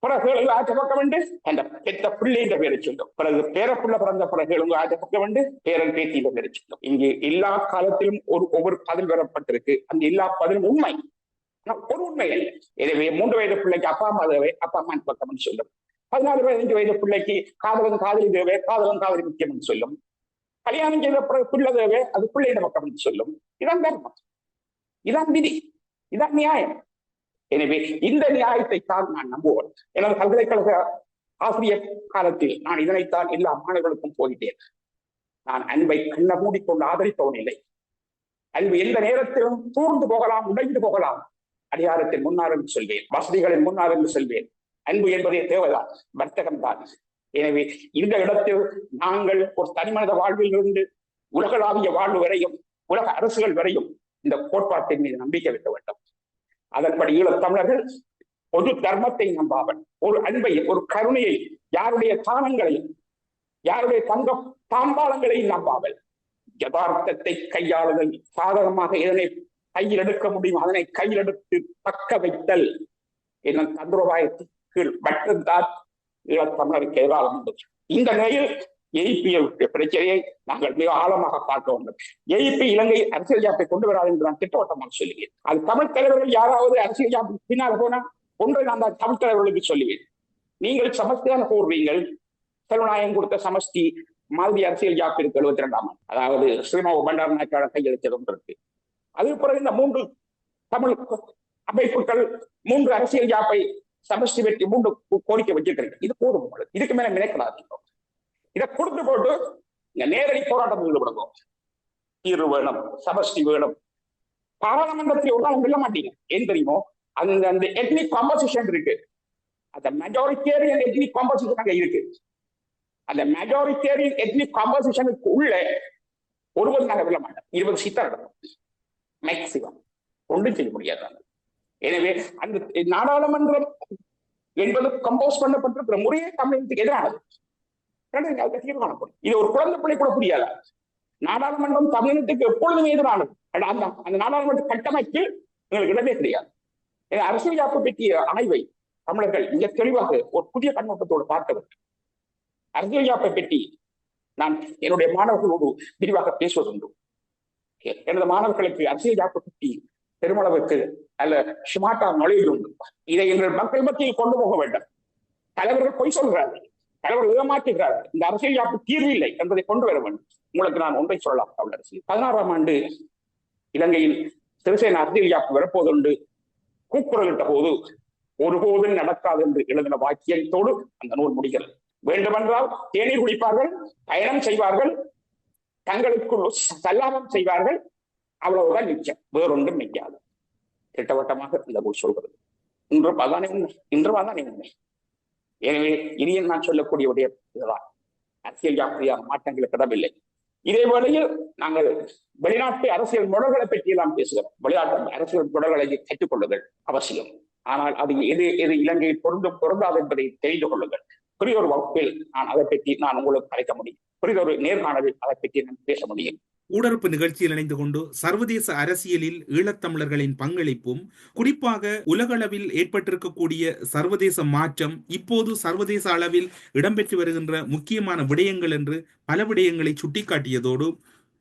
Speaker 1: பிறகு ஆற்ற பக்கம் உண்டு, அந்த பெத்த பிள்ளை என்ற பேரை சொல்லும். பிறகு பேரப்புள்ள பிறந்த பிறகு ஆற்ற பக்கம் உண்டு, பேரன் பேத்தி என்ற பேரை சொல்லும். இங்கே எல்லா காலத்திலும் ஒவ்வொரு பதில் பெறப்பட்டிருக்கு. அந்த எல்லா பதிலும் உண்மை, ஒரு உண்மை அல்ல. எனவே 3 வயது பிள்ளைக்கு அப்பா அம்மா தேவை, அப்பா அம்மா பக்கம் சொல்லும். 14 15 வயது பிள்ளைக்கு காதலன் காதலி தேவை, காதலன் காதலி முக்கியம் என்று சொல்லும். கல்யாணம் செய்த பிள்ளை தேவை, அது பிள்ளையிட பக்கம் என்று சொல்லும். இதான் தர்மம், இதான் விதி, இதான் நியாயம். எனவே இந்த நியாயத்தை தான் நான் நம்புவேன். எனது பல்கலைக்கழக ஆசிரியர் காலத்தில் நான் இதனைத்தான் எல்லா மாணவர்களுக்கும் போதித்தேன். நான் அன்பை கண்ண மூடிக்கொண்டு ஆதரிப்பவன் இல்லை. அன்பு எந்த நேரத்திலும் தூர்ந்து போகலாம், உடைந்து போகலாம். அதிகாரத்தின் முன்னார் என்று சொல்வேன், வசதிகளின் முன்னார் என்று சொல்வேன். அன்பு என்பதே தேவைதான், வர்த்தகம் தான். எனவே இந்த இடத்தில் நாங்கள் ஒரு தனிமனித வாழ்வில் இருந்து உலகளாவிய வாழ்வு வரையும், உலக அரசுகள் வரையும் இந்த கோட்பாட்டின் மீது நம்பிக்கை வைக்க வேண்டும். அதன்படி ஈழத் தமிழர்கள் ஒரு தர்மத்தை நம்பாமல், ஒரு அன்பை, ஒரு கருணையை, யாருடைய தானங்களையும், யாருடைய தங்க தாம்பாளங்களையும் நம்பாமல், யதார்த்தத்தை கையாளுதல், சாதகமாக எதனை கையில் எடுக்க முடியும் அதனை கையில் எடுத்து தக்க வைத்தல் என்னும் தந்திரோபாயத்தின் கீழ் மட்டும்தான் ஈழத்தமிழருக்கு எதிராக இருந்தது. இந்த நிலையில் எய்பிஎல் பிரச்சனையை நாங்கள் மிக ஆழமாக பார்க்க வேண்டும். எய்பி இலங்கை அரசியல் ஜாப்பை கொண்டு வராது என்று நான் திட்டவட்டமாக சொல்லுவேன். அது தமிழ் தலைவர்கள் யாராவது அரசியல் ஜாப்பு பின்னால் போனா ஒன்றை நான் தமிழ் தலைவர்களுக்கு சொல்லுவேன். நீங்கள் சமஸ்தியான கூறுவீங்கள், செல்வநாயகம் கொடுத்த சமஸ்தி மாதிரி அரசியல் ஜாப் இருக்கு 72ஆம் ஆண்டு, அதாவது ஸ்ரீமாவோ பண்டார நாயக்கான கையெழுத்தது ஒன்று இருக்கு. அதுக்கு பிறகு இந்த 3 தமிழ் அமைப்புகள் 3 அரசியல் ஜாப்பை சமஷ்டி வெற்றி 3 கோரிக்கை வச்சிருக்கிறீங்க. இது போதும், இதுக்கு மேல நினைக்கிறாங்க. இதை கொடுத்து போட்டு இங்க நேரடி போராட்டம் ஈடுபடுவோம். தீர்வு வேணும், சமஷ்டி வேணும். பாராளுமன்றத்தில் ஒரு நாள் வெல்ல மாட்டீங்க. ஏன் தெரியுமோ, அந்த எத்னிக் காம்போசிஷன் இருக்கு, அந்த மெஜாரிட்டேரியன் எத்னிக் காம்போசிஷன் அங்க இருக்கு. அந்த மெஜாரிட்டேரியன் எத்னிக் காம்போசிஷனுக்கு உள்ள ஒருவர் நாங்க வெல்ல மாட்டோம். 20 சீட்டா நடக்கும் மேக்சிமம், ஒன்றும் செய்ய முடியாது. எனவே அந்த நாடாளுமன்றம் என்பது கம்போஸ் பண்ணப்பட்டிருக்கிற முறையே தமிழகத்துக்கு எதிரானது. இது ஒரு குழந்தை பிள்ளை கூட புரியாது. நாடாளுமன்றம் தமிழகத்துக்கு எப்பொழுதுமே எதிரானது. அந்த நாடாளுமன்ற கட்டமைப்பில் எங்களுக்கு இடமே கிடையாது. அரசியல் ஜாப்பு பற்றிய ஆய்வை தமிழர்கள் மிக தெளிவாக ஒரு புதிய கண்ணோட்டத்தோடு பார்க்க வேண்டும். அரசியல் ஜாப்பை பற்றி நான் என்னுடைய மாணவர்களோடு விரிவாக பேசுவதுண்டு. எனது மாணவர்களுக்கு அரசியல் ஜாப்பை பற்றி பெருமளவுக்கு அல்ல சுமாட்டா நுழைவு உண்டு. இதை எங்கள் மக்கள் மத்தியில் கொண்டு போக வேண்டும். தலைவர்கள் பொய் சொல்கிறார்கள், தலைவர்கள் ஏமாற்றுகிறார்கள். இந்த அரசியல் ஜாப்பு தீர்வு இல்லை என்பதை கொண்டு வர வேண்டும். உங்களுக்கு நான் ஒன்றை சொல்லலாம். தமிழ் அரசியல் 16ஆம் ஆண்டு இலங்கையில் சிறிசேன அரசியல் ஜாப்பு வரப்போதுண்டு கூக்குரலிட்ட போது ஒருபோதும் நடக்காது என்று எழுதின வாக்கியத்தோடு அந்த நூல் முடிகிறது. வேண்டுமென்றால் தேநீர் குடிப்பார்கள், பயணம் செய்வார்கள், தங்களுக்குள் சல்லாபம் செய்வார்கள், அவ்வளவுதான் நிச்சயம், வேறொன்றும் நிற்காது. திட்டவட்டமாக இந்த நூல் சொல்கிறது. இன்றும் அதானே உண்மை, இன்றும் அதானே உண்மை. எனவே இனியும் நான் சொல்லக்கூடிய உடைய இதுதான், அரசியல் ஜாப்பியான மாற்றங்களுக்கு இடமில்லை. இதே வேளையில் நாங்கள் வெளிநாட்டு அரசியல் முறைகளை பற்றி எல்லாம் பேசுகிறோம். வெளிநாட்டு அரசியல் முறைகளை கற்றுக் கொள்ளுங்கள் அவசியம். ஆனால் அது எது இலங்கையில் பொருந்தாது என்பதை தெரிந்து கொள்ளுங்கள். புதிய ஒரு வகுப்பில் நான் அதை பற்றி நான் உங்களுக்கு அழைக்க முடியும். புதிய ஒரு நேர்காணலில் அதை பற்றி நான் பேச முடியும்.
Speaker 4: ஊடறுப்பு நிகழ்ச்சியில் இணைந்து கொண்டு சர்வதேச அரசியலில் ஈழத்தமிழர்களின் பங்களிப்பும், குறிப்பாக உலகளவில் ஏற்பட்டிருக்கக்கூடிய சர்வதேச மாற்றம், இப்போது சர்வதேச அளவில் இடம்பெற்று வருகின்ற முக்கியமான விடயங்கள் என்று பல விடயங்களை சுட்டிக்காட்டியதோடு,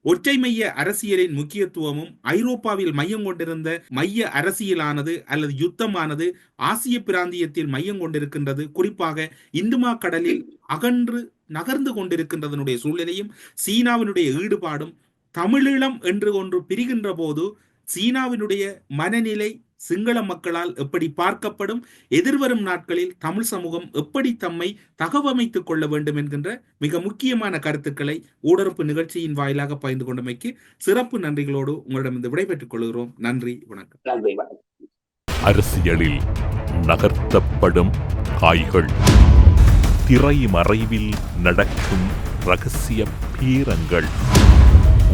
Speaker 4: ஒற்றை மைய அரசியலின் முக்கியத்துவமும், ஐரோப்பாவில் மையம் கொண்டிருந்த மைய அரசியலானது அல்லது யுத்தமானது ஆசிய பிராந்தியத்தில் மையம் கொண்டிருக்கின்றது, குறிப்பாக இந்துமா கடலில் அகன்று நகர்ந்து கொண்டிருக்கின்றதனுடைய சூழ்நிலையும், சீனாவினுடைய ஈடுபாடும், தமிழீழம் என்று ஒன்று பிரிகின்ற போது சீனாவினுடைய மனநிலை சிங்கள மக்களால் எப்படி பார்க்கப்படும், எதிர்வரும் நாட்களில் தமிழ் சமூகம் எப்படி தம்மை தகவமைத்துக் கொள்ள வேண்டும் என்கின்ற மிக முக்கியமான கருத்துக்களை ஊடறுப்பு நிகழ்ச்சியின் வாயிலாக பகிர்ந்து கொண்டமைக்கு சிறப்பு நன்றிகளோடு உங்களிடம் விடைபெற்றுக் கொள்கிறோம். நன்றி, வணக்கம்.
Speaker 3: அரசியலில் நகர்த்தப்படும் காய்கள், திரைமறைவில் நடக்கும் ரகசிய பீரங்கள்,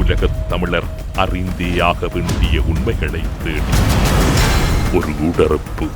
Speaker 3: உலகத் தமிழர் அறிந்தேயாக வேண்டிய உண்மைகளை தேடி ஒரு ஊடறுப்பு.